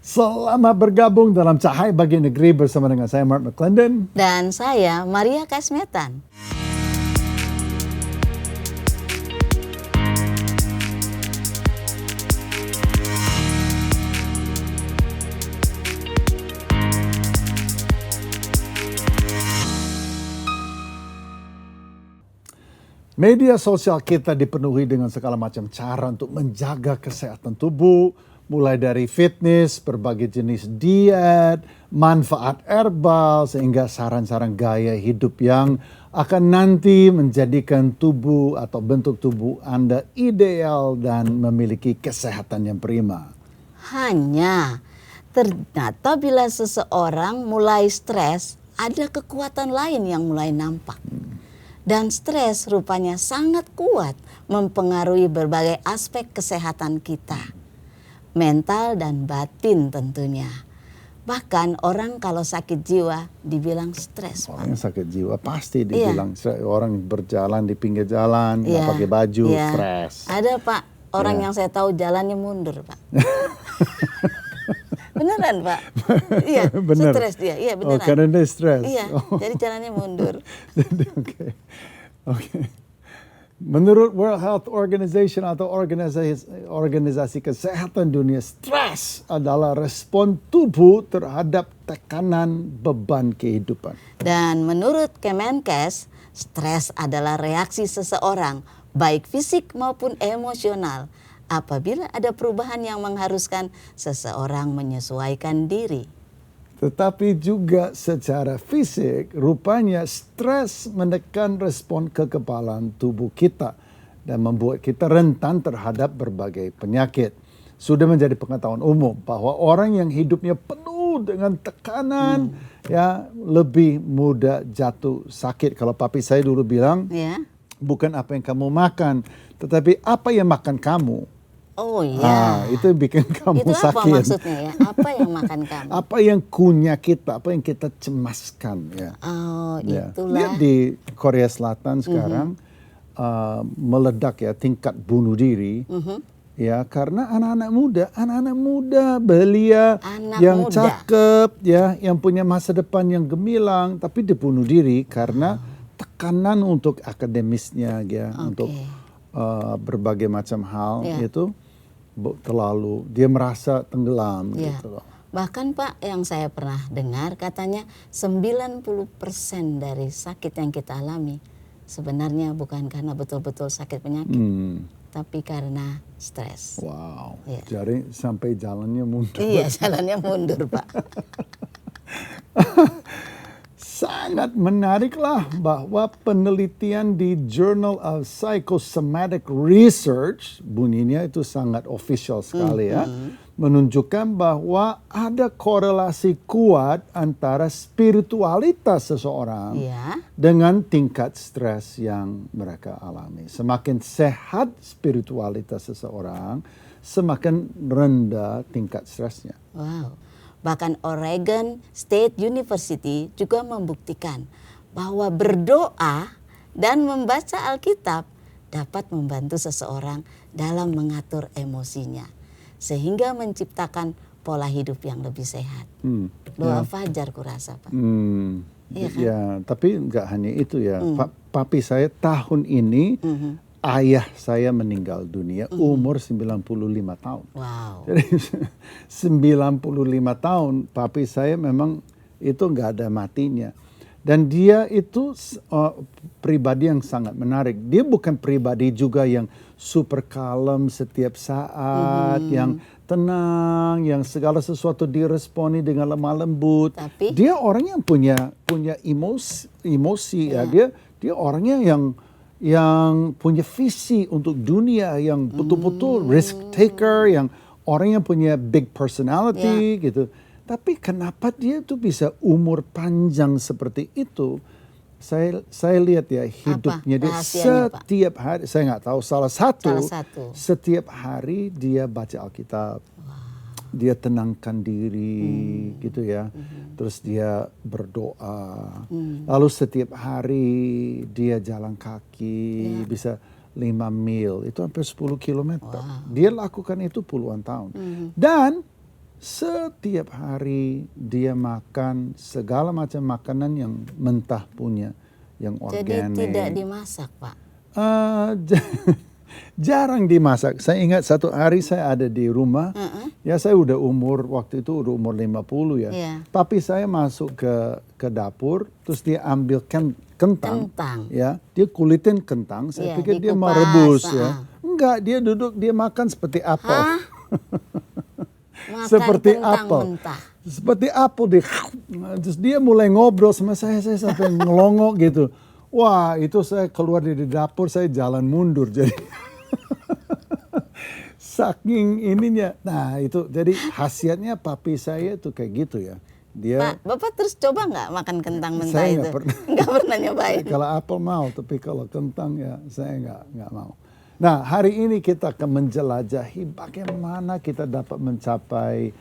Selamat bergabung dalam Cahaya Bagi Negeri bersama dengan saya Mark McClendon. Dan saya Maria Kasmetan. Media sosial kita dipenuhi dengan segala macam cara untuk menjaga kesehatan tubuh, mulai dari fitness, berbagai jenis diet, manfaat herbal, sehingga saran-saran gaya hidup yang akan nanti menjadikan tubuh atau bentuk tubuh Anda ideal dan memiliki kesehatan yang prima. Hanya ternyata bila seseorang mulai stres, ada kekuatan lain yang mulai nampak. Dan stres rupanya sangat kuat mempengaruhi berbagai aspek kesehatan kita. Mental dan batin tentunya. Bahkan orang kalau sakit jiwa dibilang stres. Orang yang sakit jiwa pasti dibilang stres. Orang berjalan di pinggir jalan, nggak pakai baju, stres. Ada Pak, orang yang saya tahu jalannya mundur Pak. Beneran Pak? Iya, stres dia. Iya beneran. Oh, karena dia stres. Iya, jadi jalannya mundur. Oke. Menurut World Health Organization atau organisasi kesehatan dunia, stres adalah respon tubuh terhadap tekanan beban kehidupan. Dan menurut Kemenkes, stres adalah reaksi seseorang, baik fisik maupun emosional, apabila ada perubahan yang mengharuskan seseorang menyesuaikan diri. Tetapi juga secara fisik, rupanya stres menekan respon kekebalan tubuh kita dan membuat kita rentan terhadap berbagai penyakit. Sudah menjadi pengetahuan umum bahwa orang yang hidupnya penuh dengan tekanan lebih mudah jatuh sakit. Kalau papi saya dulu bilang, bukan apa yang kamu makan, tetapi apa yang makan kamu. Oh iya. Itu yang bikin kamu itu sakit. Itu apa maksudnya ya? Apa yang makan kamu? Apa yang kunyah kita, apa yang kita cemaskan ya. Oh itulah. Lihat di Korea Selatan sekarang meledak ya tingkat bunuh diri. Ya karena anak-anak muda belia yang cakep ya, yang punya masa depan yang gemilang, tapi dia bunuh diri karena tekanan untuk akademisnya ya, untuk berbagai macam hal itu terlalu dia merasa tenggelam gitu loh. Bahkan Pak yang saya pernah dengar katanya 90% dari sakit yang kita alami sebenarnya bukan karena betul-betul sakit penyakit, tapi karena stres. Wow. Jadi sampai jalannya mundur. Iya, jalannya mundur Pak. Sangat menariklah bahwa penelitian di Journal of Psychosomatic Research, bunyinya itu sangat official sekali ya, menunjukkan bahwa ada korelasi kuat antara spiritualitas seseorang dengan tingkat stres yang mereka alami. Semakin sehat spiritualitas seseorang, semakin rendah tingkat stresnya. Wow. Bahkan Oregon State University juga membuktikan bahwa berdoa dan membaca Alkitab dapat membantu seseorang dalam mengatur emosinya. Sehingga menciptakan pola hidup yang lebih sehat. Doa fajar kurasa Pak. Iya kan? Ya, tapi nggak hanya itu ya. Papi saya tahun ini ayah saya meninggal dunia umur 95 tahun. Wow. Jadi 95 tahun papi saya memang itu nggak ada matinya. Dan dia itu pribadi yang sangat menarik. Dia bukan pribadi juga yang super kalem setiap saat, yang tenang, yang segala sesuatu diresponi dengan lemah lembut. Tapi dia orang yang punya emosi ya. Dia orangnya yang punya visi untuk dunia, yang betul-betul risk taker, yang orang yang punya big personality gitu. Tapi kenapa dia tuh bisa umur panjang seperti itu? Saya lihat ya hidupnya dia setiap hari, saya nggak tahu salah satu, setiap hari dia baca Alkitab. Dia tenangkan diri gitu ya. Terus dia berdoa. Lalu setiap hari dia jalan kaki bisa 5 mil. Itu hampir 10 kilometer. Dia lakukan itu puluhan tahun. Dan setiap hari dia makan segala macam makanan yang mentah punya, yang organik. Jadi tidak dimasak, Pak? Jarang dimasak. Saya ingat satu hari saya ada di rumah, ya saya udah waktu itu udah umur 50 ya. Iya. Papi saya masuk ke dapur, terus dia ambil kentang. Ya, dia kulitin kentang, saya Iya, pikir dia mau dikupas, rebus ya. Enggak, dia duduk, dia makan seperti apel. Makan Seperti kentang apel. mentah. Seperti apel dia. Terus dia mulai ngobrol sama saya sampai ngelongok gitu. Wah, itu saya keluar dari dapur, saya jalan mundur. Jadi saking ininya. Nah, itu jadi khasiatnya papi saya tuh kayak gitu ya. Dia Pak, Bapak terus coba nggak makan kentang mentah Saya itu? nggak pernah. Nggak pernah nyobain. kalau apel mau, tapi kalau kentang ya saya nggak mau. Nah, hari ini kita akan menjelajahi bagaimana kita dapat mencapai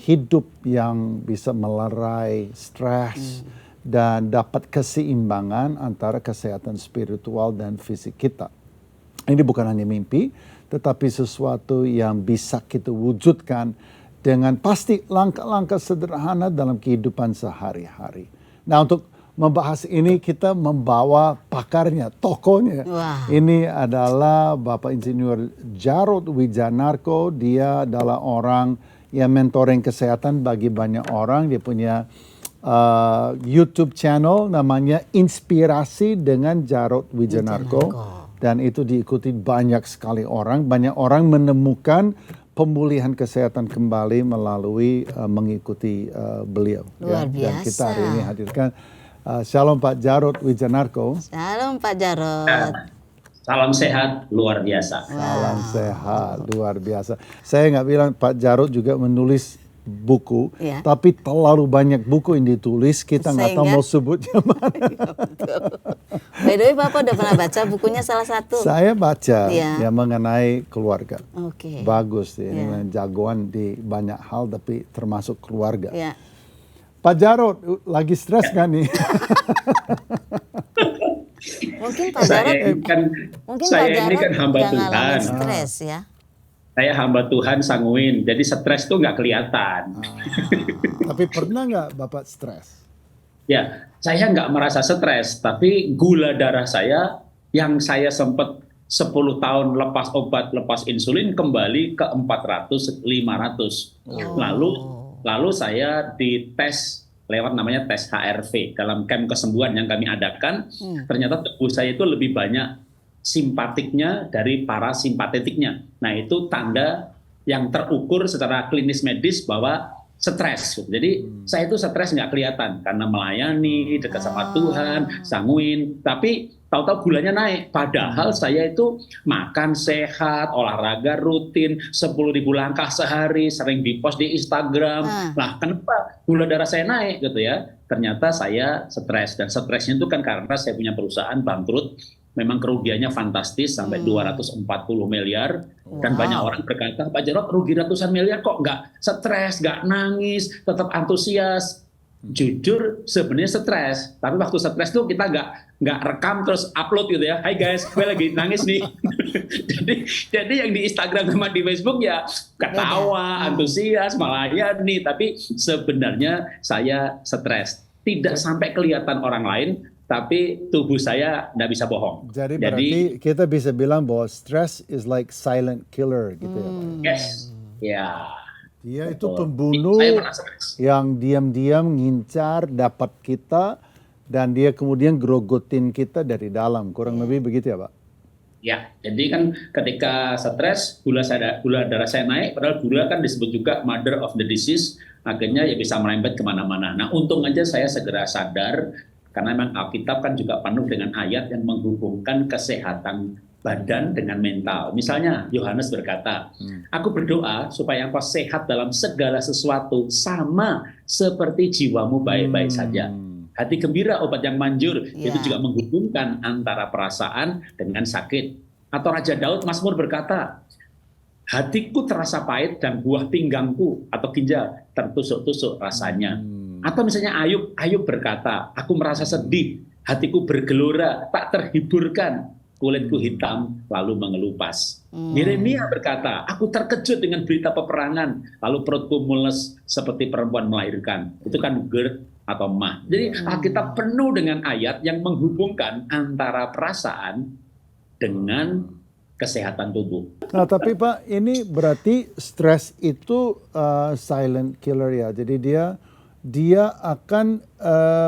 hidup yang bisa melerai stres dan dapat keseimbangan antara kesehatan spiritual dan fisik kita. Ini bukan hanya mimpi, tetapi sesuatu yang bisa kita wujudkan dengan pasti langkah-langkah sederhana dalam kehidupan sehari-hari. Nah, untuk membahas ini kita membawa pakarnya, tokohnya. Wah. Ini adalah Bapak Insinyur Jarod Wijanarko. Dia adalah orang yang mentoring kesehatan bagi banyak orang. Dia punya YouTube channel namanya Inspirasi dengan Jarod Wijanarko. Dan itu diikuti banyak sekali orang. Banyak orang menemukan pemulihan kesehatan kembali melalui mengikuti beliau. Luar biasa. Dan kita hari ini hadirkan Shalom Pak Jarod Wijanarko. Shalom Pak Jarod. Salam sehat luar biasa. Salam sehat luar biasa. Saya nggak bilang Pak Jarod juga menulis buku, Ya. tapi terlalu banyak buku yang ditulis, kita nggak tahu Sehingga- mau sebutnya mana. By the way, Bapak udah pernah baca bukunya salah satu? Saya baca Ya. yang mengenai keluarga. Oke. Bagus, ini Ya. jagoan di banyak hal, tapi termasuk keluarga. Ya. Pak Jarod, lagi stres nggak nih? Mungkin Pak Saya Jarod, ini kan, mungkin Pak saya ini Jarod kan hamba nggak ngalamin Tuhan. stres ya. Saya hamba Tuhan sanguin, jadi stres tuh nggak kelihatan. Tapi pernah nggak Bapak stres? Ya, saya nggak merasa stres, tapi gula darah saya yang saya sempat 10 tahun lepas obat, lepas insulin kembali ke 400, 500. Lalu saya dites lewat namanya tes HRV dalam camp kesembuhan yang kami adakan. Ternyata tubuh saya itu lebih banyak simpatiknya dari parasimpatetiknya. Nah, itu tanda yang terukur secara klinis medis bahwa stres. Jadi saya itu stres nggak kelihatan karena melayani, dekat sama Tuhan, sanguin. Tapi tahu-tahu gulanya naik. Padahal saya itu makan sehat, olahraga rutin, 10.000 langkah sehari, sering dipost di Instagram. Nah, kenapa gula darah saya naik gitu ya? Ternyata saya stres. Dan stresnya itu kan karena saya punya perusahaan bangkrut. Memang kerugiannya fantastis sampai 240 miliar. Dan banyak orang berkata, Pak Jarod rugi ratusan miliar kok nggak stres, nggak nangis, tetap antusias. Jujur sebenarnya stres, tapi waktu stres tuh kita nggak rekam terus upload gitu ya. Hai guys, gue lagi nangis nih. jadi yang di Instagram sama di Facebook ya ketawa, antusias, melayani, tapi sebenarnya saya stres. Tidak sampai kelihatan orang lain, tapi tubuh saya nggak bisa bohong. Jadi berarti kita bisa bilang bahwa stress is like silent killer gitu ya Pak? Yes, ya. Dia itu Betul. pembunuh Saya pernah stres. yang diam-diam ngincar dapat kita dan dia kemudian grogotin kita dari dalam. Kurang lebih begitu ya Pak? Ya, jadi kan ketika stres gula darah saya naik, padahal gula kan disebut juga mother of the disease, akhirnya ya bisa merembet kemana-mana. Nah, untung aja saya segera sadar karena memang Alkitab kan juga penuh dengan ayat yang menghubungkan kesehatan badan dengan mental. Misalnya Yohanes berkata, aku berdoa supaya engkau sehat dalam segala sesuatu sama seperti jiwamu baik-baik saja. Hati gembira obat yang manjur. Itu juga menghubungkan antara perasaan dengan sakit. Atau Raja Daud Mazmur berkata, hatiku terasa pahit dan buah pinggangku atau ginjal tertusuk-tusuk rasanya. Atau misalnya Ayub berkata, aku merasa sedih, hatiku bergelora, tak terhiburkan. kulitku hitam, lalu mengelupas. Yeremia berkata, aku terkejut dengan berita peperangan, lalu perutku mules seperti perempuan melahirkan. Itu kan gerd atau mah. Jadi Alkitab penuh dengan ayat yang menghubungkan antara perasaan dengan kesehatan tubuh. Nah, tapi Pak, ini berarti stres itu silent killer ya. Jadi dia akan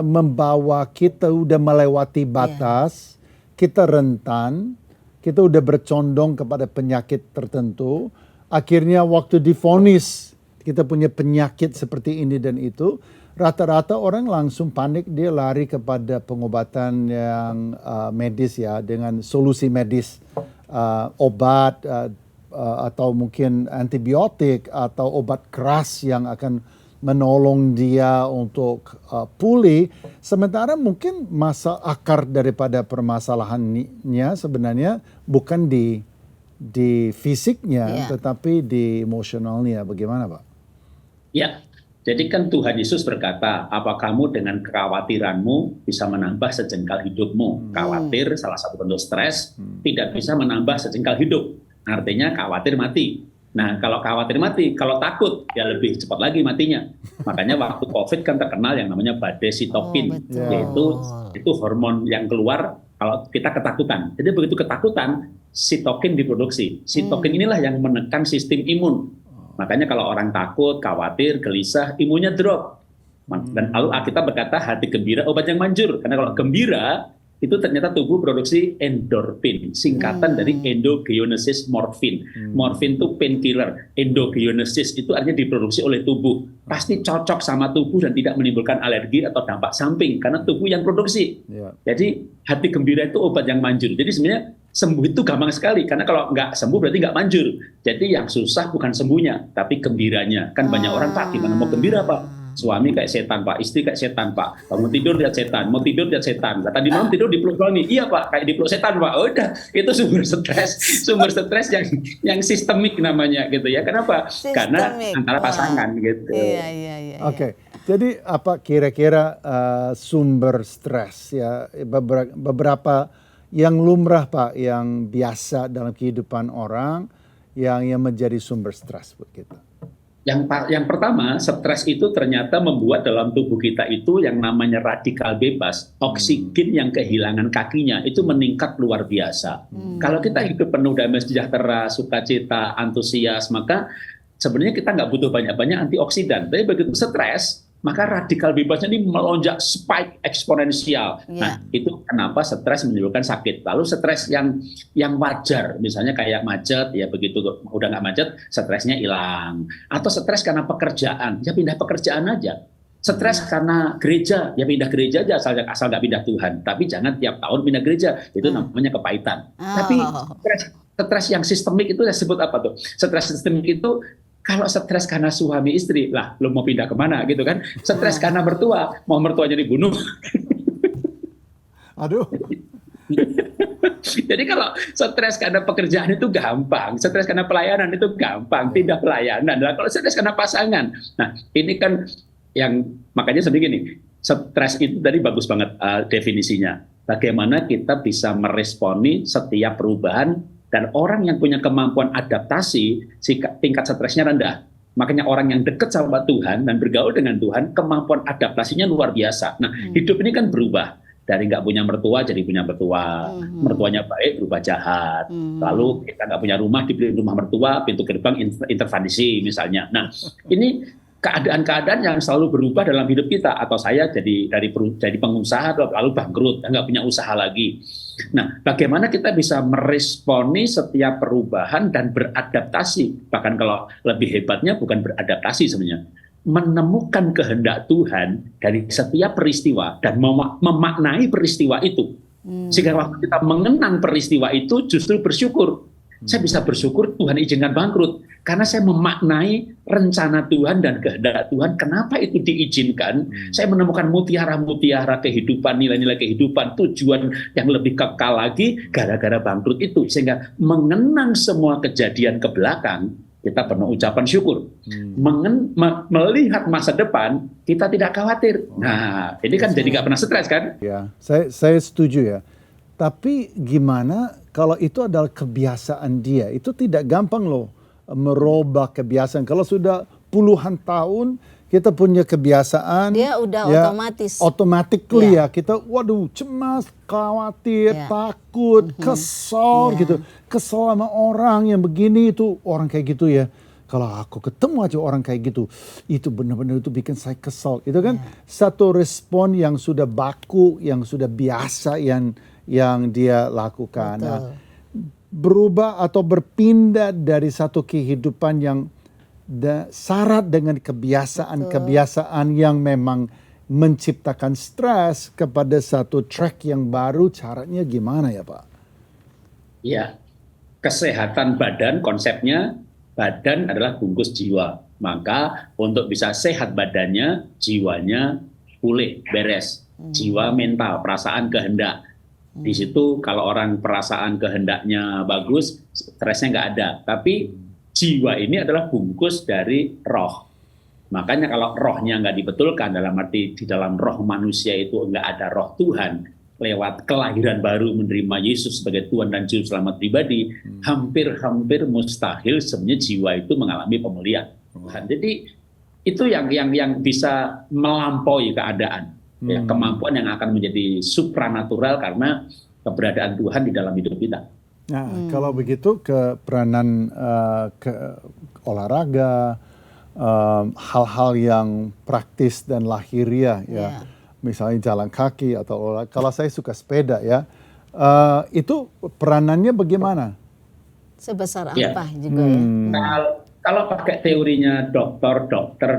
membawa kita udah melewati batas, kita rentan, kita udah bercondong kepada penyakit tertentu. Akhirnya waktu divonis kita punya penyakit seperti ini dan itu, rata-rata orang langsung panik, dia lari kepada pengobatan yang medis ya, dengan solusi medis, obat atau mungkin antibiotik atau obat keras yang akan menolong dia untuk pulih. Sementara mungkin akar daripada permasalahannya sebenarnya bukan di fisiknya, tetapi di emosionalnya. Bagaimana Pak? Ya, jadi kan Tuhan Yesus berkata, apa kamu dengan kekhawatiranmu bisa menambah sejengkal hidupmu? Khawatir, salah satu bentuk stres, tidak bisa menambah sejengkal hidup. Artinya khawatir mati. Nah, kalau khawatir mati, kalau takut, ya lebih cepat lagi matinya. Makanya waktu COVID kan terkenal yang namanya badai sitokin, yaitu hormon yang keluar kalau kita ketakutan. Jadi begitu ketakutan, sitokin diproduksi. Sitokin inilah yang menekan sistem imun. Makanya kalau orang takut, khawatir, gelisah, imunnya drop. Dan lalu kita berkata hati gembira obat yang manjur. Karena kalau gembira, itu ternyata tubuh produksi endorfin. Singkatan dari endogenesis morfin. Morfin itu painkiller. Endogenesis itu artinya diproduksi oleh tubuh. Pasti cocok sama tubuh dan tidak menimbulkan alergi atau dampak samping. Karena tubuh yang produksi. Jadi hati gembira itu obat yang manjur. Jadi sebenarnya sembuh itu gampang sekali, karena kalau nggak sembuh berarti nggak manjur. Jadi yang susah bukan sembuhnya, tapi gembiranya. Kan banyak orang, Pak, gimana mau gembira, Pak? Suami kayak setan, Pak. Istri kayak setan, Pak. Bangun tidur lihat setan, mau tidur lihat setan. Tadi malam tidur dipeluk suami. Iya, Pak, kayak dipeluk setan, Pak. Oh, udah, itu sumber stres yang sistemik namanya gitu ya. Kenapa? Karena antara pasangan gitu. Iya. Oke. Jadi apa kira-kira sumber stres ya, beberapa yang lumrah Pak, yang biasa dalam kehidupan orang yang menjadi sumber stres buat kita? Yang pertama, stres itu ternyata membuat dalam tubuh kita itu yang namanya radikal bebas, oksigen yang kehilangan kakinya itu meningkat luar biasa. Kalau kita hidup penuh damai sejahtera, sukacita, antusias, maka sebenarnya kita nggak butuh banyak-banyak antioksidan. Tapi begitu stres, maka radikal bebasnya ini melonjak spike eksponensial. Nah, itu kenapa stres menimbulkan sakit. Lalu stres yang wajar, misalnya kayak macet, ya begitu udah nggak macet, stresnya hilang. Atau stres karena pekerjaan, ya pindah pekerjaan aja. Stres karena gereja, ya pindah gereja aja asal nggak pindah Tuhan. Tapi jangan tiap tahun pindah gereja, itu namanya kepahitan. Tapi stres yang sistemik itu disebut apa tuh? Stres sistemik itu kalau stres karena suami istri, lah lo mau pindah kemana gitu kan? Stres karena mertua, mau mertuanya dibunuh. Aduh. Jadi kalau stres karena pekerjaan itu gampang, stres karena pelayanan itu gampang, pindah pelayanan. Nah, kalau stres karena pasangan, nah ini kan yang makanya seperti gini, stres itu tadi bagus banget definisinya. Bagaimana kita bisa meresponi setiap perubahan. Dan orang yang punya kemampuan adaptasi, tingkat stresnya rendah. Makanya orang yang dekat sama Tuhan dan bergaul dengan Tuhan, kemampuan adaptasinya luar biasa. Nah, hidup ini kan berubah. Dari nggak punya mertua jadi punya mertua. Mertuanya baik berubah jahat. Lalu kita nggak punya rumah, dibeli rumah mertua, pintu gerbang intervensi misalnya. Nah, ini keadaan-keadaan yang selalu berubah dalam hidup kita. Atau saya jadi pengusaha lalu bangkrut, nggak punya usaha lagi. Nah, bagaimana kita bisa meresponi setiap perubahan dan beradaptasi? Bahkan kalau lebih hebatnya bukan beradaptasi sebenarnya, menemukan kehendak Tuhan dari setiap peristiwa dan memaknai peristiwa itu. Sehingga waktu kita mengenang peristiwa itu justru bersyukur. Saya bisa bersyukur Tuhan izinkan bangkrut karena saya memaknai rencana Tuhan dan kehendak Tuhan. Kenapa itu diizinkan? Saya menemukan mutiara-mutiara kehidupan, nilai-nilai kehidupan, tujuan yang lebih kekal lagi gara-gara bangkrut itu. Sehingga mengenang semua kejadian ke belakang, kita penuh ucapan syukur. Melihat masa depan, kita tidak khawatir. Nah, ini kan jadi nggak pernah stres kan? Ya, saya setuju ya. Tapi gimana kalau itu adalah kebiasaan dia? Itu tidak gampang loh merubah kebiasaan. Kalau sudah puluhan tahun kita punya kebiasaan, Dia udah otomatis. automatically ya kita waduh cemas, khawatir, takut, kesal gitu. Kesal sama orang yang begini itu, orang kayak gitu ya. Kalau aku ketemu aja orang kayak gitu, itu benar-benar itu bikin saya kesal. Itu kan satu respon yang sudah baku, yang sudah biasa yang dia lakukan. Betul. Nah, berubah atau berpindah dari satu kehidupan yang syarat dengan kebiasaan-kebiasaan yang memang menciptakan stres kepada satu track yang baru, caranya gimana ya Pak? Ya, kesehatan badan konsepnya, badan adalah bungkus jiwa. Maka untuk bisa sehat badannya, jiwanya pulih, beres. Jiwa, mental, perasaan, kehendak. Di situ kalau orang perasaan kehendaknya bagus, stresnya nggak ada. Tapi jiwa ini adalah bungkus dari roh. Makanya kalau rohnya nggak dibetulkan, dalam arti di dalam roh manusia itu nggak ada roh Tuhan, lewat kelahiran baru menerima Yesus sebagai Tuhan dan Juru Selamat pribadi, hampir mustahil sebenarnya jiwa itu mengalami pemulihan. Jadi itu yang bisa melampaui keadaan. Ya, kemampuan yang akan menjadi supranatural karena keberadaan Tuhan di dalam hidup kita. Nah, kalau begitu peranan ke olahraga, hal-hal yang praktis dan lahiriah ya, misalnya jalan kaki atau olahraga. Kalau saya suka sepeda ya, itu peranannya bagaimana? Sebesar apa juga ya? Kalau pakai teorinya Dr.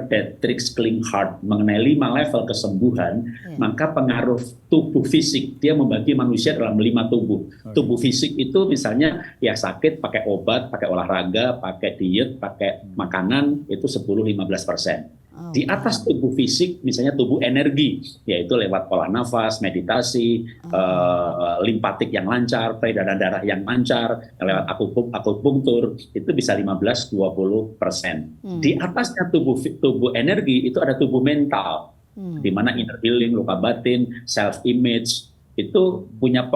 Dietrich Klinghardt mengenai 5 level kesembuhan, maka pengaruh tubuh fisik, dia membagi manusia dalam 5 tubuh. Tubuh fisik itu misalnya ya sakit pakai obat, pakai olahraga, pakai diet, pakai makanan, itu 10-15%. Di atas tubuh fisik, misalnya tubuh energi, yaitu lewat pola nafas, meditasi, limpatik yang lancar, peredaran darah yang lancar, lewat akupunktur, itu bisa 15-20%. Di atasnya tubuh energi, itu ada tubuh mental, di mana inner healing, luka batin, self-image, itu punya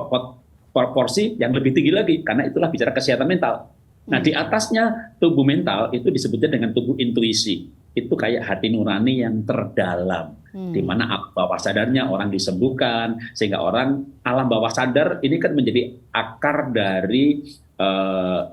proporsi yang lebih tinggi lagi, karena itulah bicara kesehatan mental. Nah, di atasnya tubuh mental, itu disebutnya dengan tubuh intuisi. Itu kayak hati nurani yang terdalam, di mana alam bawah sadarnya orang disembuhkan, sehingga orang alam bawah sadar ini kan menjadi akar dari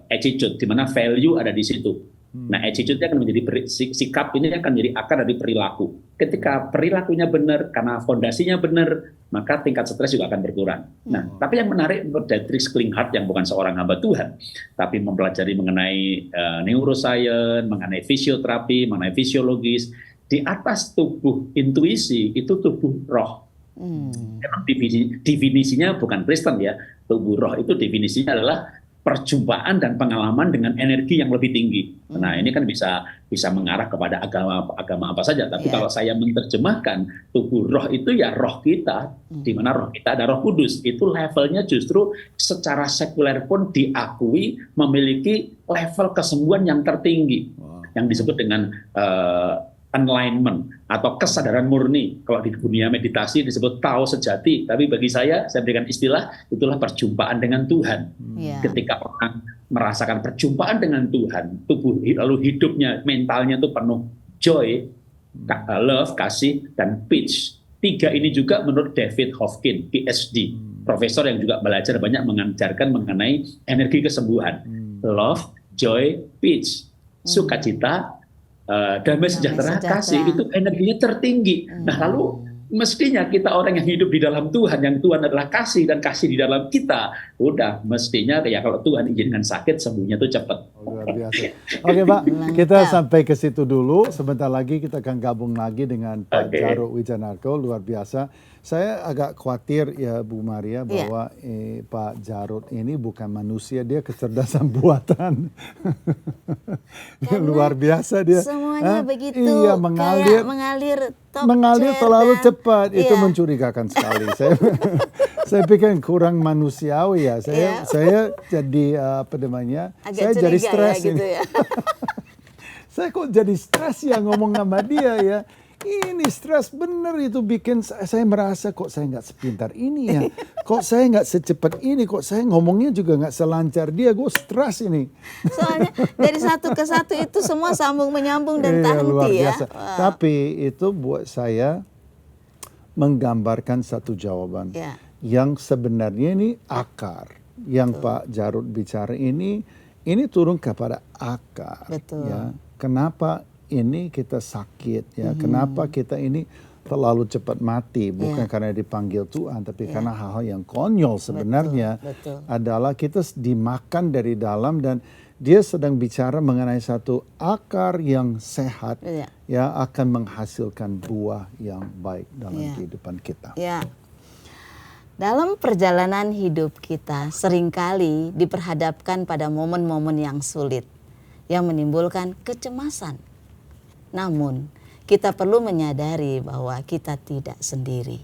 attitude, di mana value ada di situ. Nah, attitude-nya akan menjadi sikap, ini akan menjadi akar dari perilaku. Ketika perilakunya benar, karena fondasinya benar, maka tingkat stres juga akan berkurang. Nah, tapi yang menarik menurut Dietrich Klinghardt yang bukan seorang hamba Tuhan, tapi mempelajari mengenai neuroscience, mengenai fisioterapi, mengenai fisiologis, di atas tubuh intuisi itu tubuh roh. Definisinya bukan Kristen ya, tubuh roh itu definisinya adalah perjumpaan dan pengalaman dengan energi yang lebih tinggi. Nah, ini kan bisa mengarah kepada agama apa saja. Tapi kalau saya menerjemahkan tubuh roh itu ya roh kita, di mana roh kita ada Roh Kudus. Itu levelnya justru secara sekuler pun diakui memiliki level kesembuhan yang tertinggi, yang disebut dengan enlightenment atau kesadaran murni. Kalau di dunia meditasi disebut tao sejati, tapi bagi saya berikan istilah itulah perjumpaan dengan Tuhan. Ketika orang merasakan perjumpaan dengan Tuhan, tubuh lalu hidupnya, mentalnya itu penuh joy, love, kasih, dan peace. 3 ini juga menurut David Hawkins, PhD, profesor yang juga belajar banyak mengajarkan mengenai energi kesembuhan. Love, joy, peace, sukacita, damai sejahtera, kasih, itu energinya tertinggi. Nah, lalu mestinya kita orang yang hidup di dalam Tuhan, yang Tuhan adalah kasih dan kasih di dalam kita, udah mestinya ya kalau Tuhan izinkan sakit, sembuhnya tuh cepat. Luar biasa. Oke Pak, kita sampai ke situ dulu. Sebentar lagi kita akan gabung lagi dengan Pak Jarod Wijanarko, luar biasa. Saya agak khawatir ya Bu Maria bahwa Pak Jarod ini bukan manusia, dia kecerdasan buatan. Luar biasa dia. Semuanya begitu. Iya, mengalir terlalu cepat. Itu mencurigakan sekali. Saya pikir kurang manusiawi ya. Saya jadi apa namanya? Agak saya jadi stres ya, gitu ya. Saya kok jadi stres ya ngomong sama dia ya. Ini stres bener itu bikin saya merasa kok saya nggak sepintar ini ya. Kok saya nggak secepat ini, kok saya ngomongnya juga nggak selancar dia, gue stres ini. Soalnya dari satu ke satu itu semua sambung menyambung dan tak Luar henti ya. biasa. Tapi itu buat saya menggambarkan satu jawaban Ya. yang sebenarnya ini akar. Yang Pak Jarod bicara ini turun kepada akar. Betul. Ya. Kenapa ini kita sakit ya? Kenapa kita ini terlalu cepat mati? Bukan karena dipanggil Tuhan, tapi karena hal-hal yang konyol sebenarnya betul. adalah kita dimakan dari dalam dan dia sedang bicara mengenai satu akar yang sehat ya akan menghasilkan buah yang baik dalam kehidupan kita. Ya. Dalam perjalanan hidup kita seringkali diperhadapkan pada momen-momen yang sulit yang menimbulkan kecemasan. Namun, kita perlu menyadari bahwa kita tidak sendiri.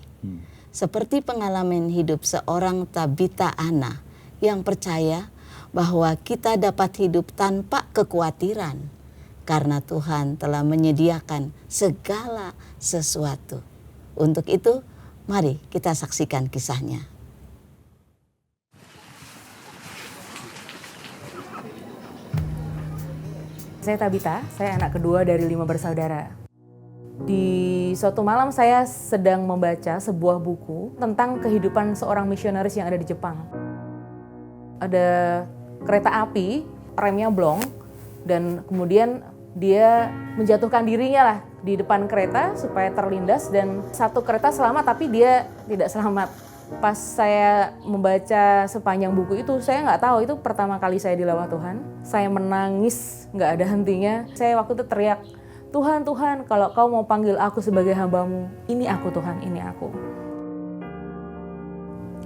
Seperti pengalaman hidup seorang Tabita Anna yang percaya bahwa kita dapat hidup tanpa kekhawatiran karena Tuhan telah menyediakan segala sesuatu. Untuk itu, mari kita saksikan kisahnya. Saya Tabita, saya anak kedua dari 5 bersaudara. Di suatu malam saya sedang membaca sebuah buku tentang kehidupan seorang misionaris yang ada di Jepang. Ada kereta api, remnya blong, dan kemudian dia menjatuhkan dirinya lah di depan kereta supaya terlindas dan satu kereta selamat tapi dia tidak selamat. Pas saya membaca sepanjang buku itu, saya nggak tahu itu pertama kali saya dilawat Tuhan. Saya menangis, nggak ada hentinya. Saya waktu itu teriak, Tuhan, Tuhan, kalau kau mau panggil aku sebagai hamba-Mu, ini aku Tuhan, ini aku.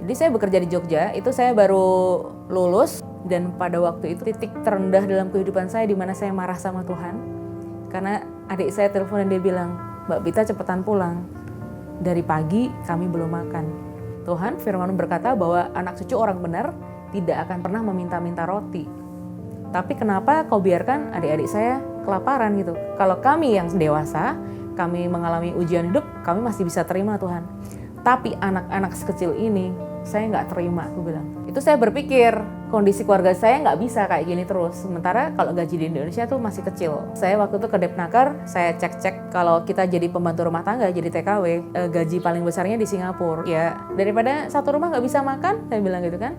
Jadi saya bekerja di Jogja, itu saya baru lulus dan pada waktu itu titik terendah dalam kehidupan saya di mana saya marah sama Tuhan. Karena adik saya telepon dan dia bilang, Mbak Bita cepetan pulang, dari pagi kami belum makan. Tuhan firman berkata bahwa anak cucu orang benar tidak akan pernah meminta-minta roti. Tapi kenapa kau biarkan adik-adik saya kelaparan gitu? Kalau kami yang dewasa, kami mengalami ujian hidup, kami masih bisa terima Tuhan. Tapi anak-anak sekecil ini, saya nggak terima, aku bilang. Itu saya berpikir, kondisi keluarga saya nggak bisa kayak gini terus. Sementara kalau gaji di Indonesia tuh masih kecil. Saya waktu itu ke Depnaker, saya cek-cek kalau kita jadi pembantu rumah tangga, jadi TKW, gaji paling besarnya di Singapura. Ya, daripada satu rumah nggak bisa makan, saya bilang gitu kan.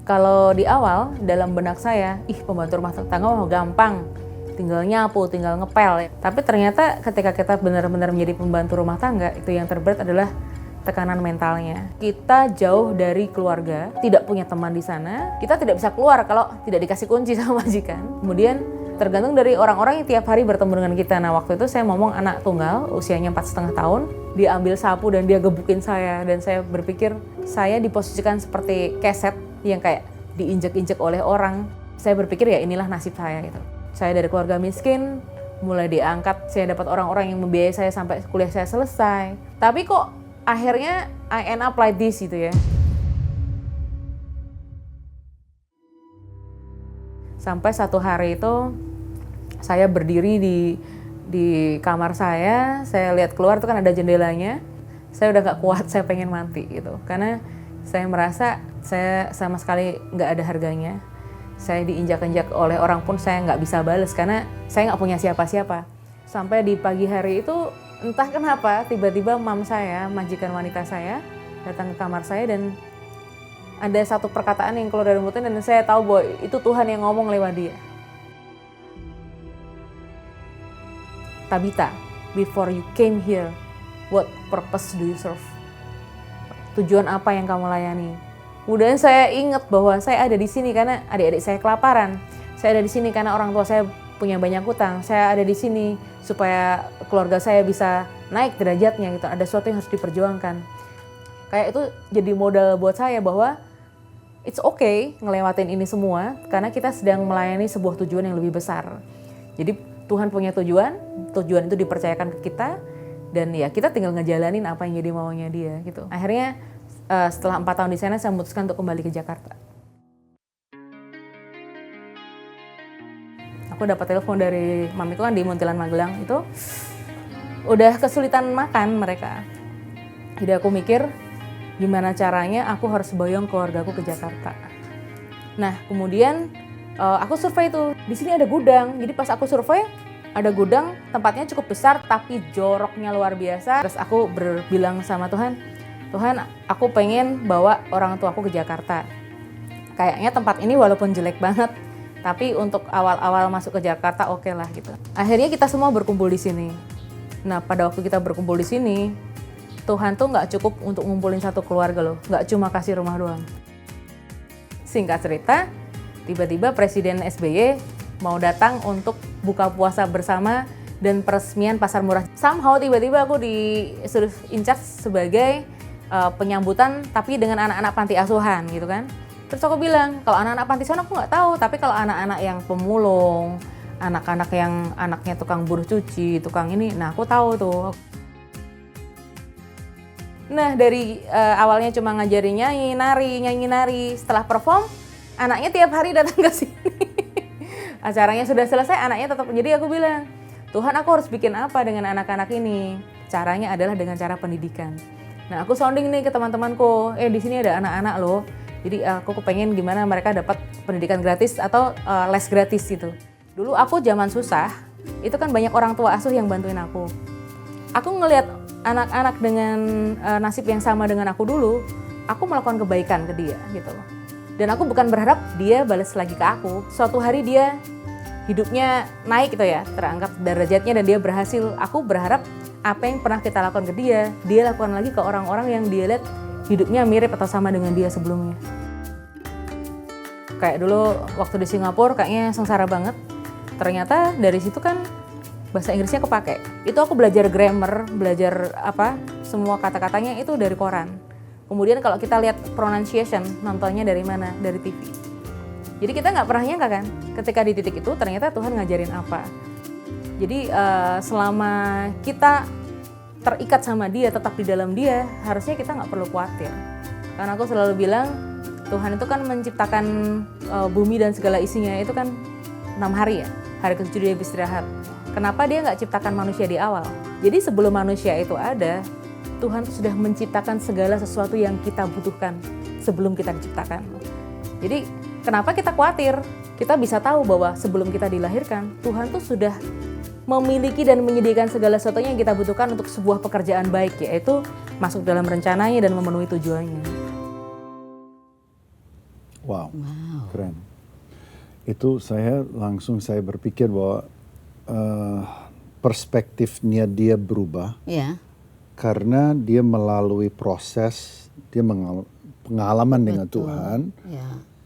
Kalau di awal, dalam benak saya, pembantu rumah tangga mau gampang. Tinggal nyapu, tinggal ngepel. Tapi ternyata ketika kita benar-benar menjadi pembantu rumah tangga, itu yang terberat adalah tekanan mentalnya. Kita jauh dari keluarga, tidak punya teman di sana. Kita tidak bisa keluar kalau tidak dikasih kunci sama majikan. Kemudian tergantung dari orang-orang yang tiap hari bertemu dengan kita. Nah waktu itu saya ngomong anak tunggal, usianya 4,5 tahun. Dia ambil sapu dan dia gebukin saya. Dan saya berpikir saya diposisikan seperti keset yang kayak diinjek-injek oleh orang. Saya berpikir ya inilah nasib saya gitu. Saya dari keluarga miskin, mulai diangkat, saya dapat orang-orang yang membiayai saya sampai kuliah saya selesai. Tapi kok akhirnya I end up like this gitu ya. Sampai satu hari itu saya berdiri di kamar saya lihat keluar itu kan ada jendelanya. Saya udah gak kuat, saya pengen mati gitu. Karena saya merasa saya sama sekali gak ada harganya. Saya diinjak-injak oleh orang pun saya nggak bisa balas karena saya nggak punya siapa-siapa. Sampai di pagi hari itu entah kenapa tiba-tiba mam saya, majikan wanita saya datang ke kamar saya dan ada satu perkataan yang keluar dari mulutnya dan saya tahu bahwa itu Tuhan yang ngomong lewat dia. Tabita, before you came here, what purpose do you serve? Tujuan apa yang kamu layani? Kemudian saya ingat bahwa saya ada di sini karena adik-adik saya kelaparan. Saya ada di sini karena orang tua saya punya banyak hutang. Saya ada di sini supaya keluarga saya bisa naik derajatnya gitu. Ada sesuatu yang harus diperjuangkan. Kayak itu jadi modal buat saya bahwa it's okay ngelewatin ini semua karena kita sedang melayani sebuah tujuan yang lebih besar. Jadi Tuhan punya tujuan itu dipercayakan ke kita dan ya kita tinggal ngejalanin apa yang jadi maunya dia gitu. Akhirnya setelah 4 tahun di sana, saya memutuskan untuk kembali ke Jakarta. Aku dapat telepon dari mamiku kan di Muntilan Magelang itu, udah kesulitan makan mereka. Jadi aku mikir gimana caranya aku harus boyong keluargaku ke Jakarta. Nah kemudian aku survei tuh, di sini ada gudang. Jadi pas aku survei ada gudang, tempatnya cukup besar tapi joroknya luar biasa. Terus aku berbilang sama Tuhan, Tuhan aku pengen bawa orang tuaku ke Jakarta. Kayaknya tempat ini walaupun jelek banget, tapi untuk awal-awal masuk ke Jakarta oke lah gitu. Akhirnya kita semua berkumpul di sini. Nah pada waktu kita berkumpul di sini, Tuhan tuh nggak cukup untuk ngumpulin satu keluarga loh, nggak cuma kasih rumah doang. Singkat cerita, tiba-tiba Presiden SBY mau datang untuk buka puasa bersama dan peresmian Pasar Murah. Somehow tiba-tiba aku disuruh in charge sebagai penyambutan tapi dengan anak-anak panti asuhan gitu kan. Terus aku bilang, kalau anak-anak panti asuhan aku nggak tahu, tapi kalau anak-anak yang pemulung, anak-anak yang anaknya tukang buruh cuci, tukang ini, nah aku tahu tuh. Nah dari awalnya cuma ngajarin nyanyi nari, setelah perform, anaknya tiap hari datang ke sini. Acaranya sudah selesai, anaknya tetap, jadi aku bilang, Tuhan aku harus bikin apa dengan anak-anak ini? Caranya adalah dengan cara pendidikan. Nah aku sounding nih ke teman-temanku, di sini ada anak-anak loh. Jadi aku kepengen gimana mereka dapat pendidikan gratis atau les gratis gitu. Dulu aku zaman susah, itu kan banyak orang tua asuh yang bantuin aku. Aku ngelihat anak-anak dengan nasib yang sama dengan aku dulu, aku melakukan kebaikan ke dia gitu loh. Dan aku bukan berharap dia balas lagi ke aku. Suatu hari dia hidupnya naik gitu ya, terangkat derajatnya dan dia berhasil. Aku berharap apa yang pernah kita lakukan ke dia lakukan lagi ke orang-orang yang dia lihat hidupnya mirip atau sama dengan dia sebelumnya. Kayak dulu waktu di Singapura kayaknya sengsara banget. Ternyata dari situ kan bahasa Inggrisnya kepake. Itu aku belajar grammar, belajar semua kata-katanya itu dari koran. Kemudian kalau kita lihat pronunciation, nontonnya dari mana? Dari TV. Jadi kita nggak pernah nyangka kan, ketika di titik itu ternyata Tuhan ngajarin apa. Jadi selama kita terikat sama dia, tetap di dalam dia, harusnya kita nggak perlu khawatir. Karena aku selalu bilang, Tuhan itu kan menciptakan bumi dan segala isinya itu kan 6 hari ya, hari ke-7 dia beristirahat. Kenapa dia nggak ciptakan manusia di awal? Jadi sebelum manusia itu ada, Tuhan sudah menciptakan segala sesuatu yang kita butuhkan sebelum kita diciptakan. Jadi kenapa kita khawatir? Kita bisa tahu bahwa sebelum kita dilahirkan, Tuhan tuh sudah memiliki dan menyediakan segala sesuatunya yang kita butuhkan untuk sebuah pekerjaan baik, yaitu masuk dalam rencananya dan memenuhi tujuannya. Wow. Keren. Itu saya berpikir bahwa perspektifnya dia berubah. Ya. Karena dia melalui proses, dia pengalaman dengan Tuhan,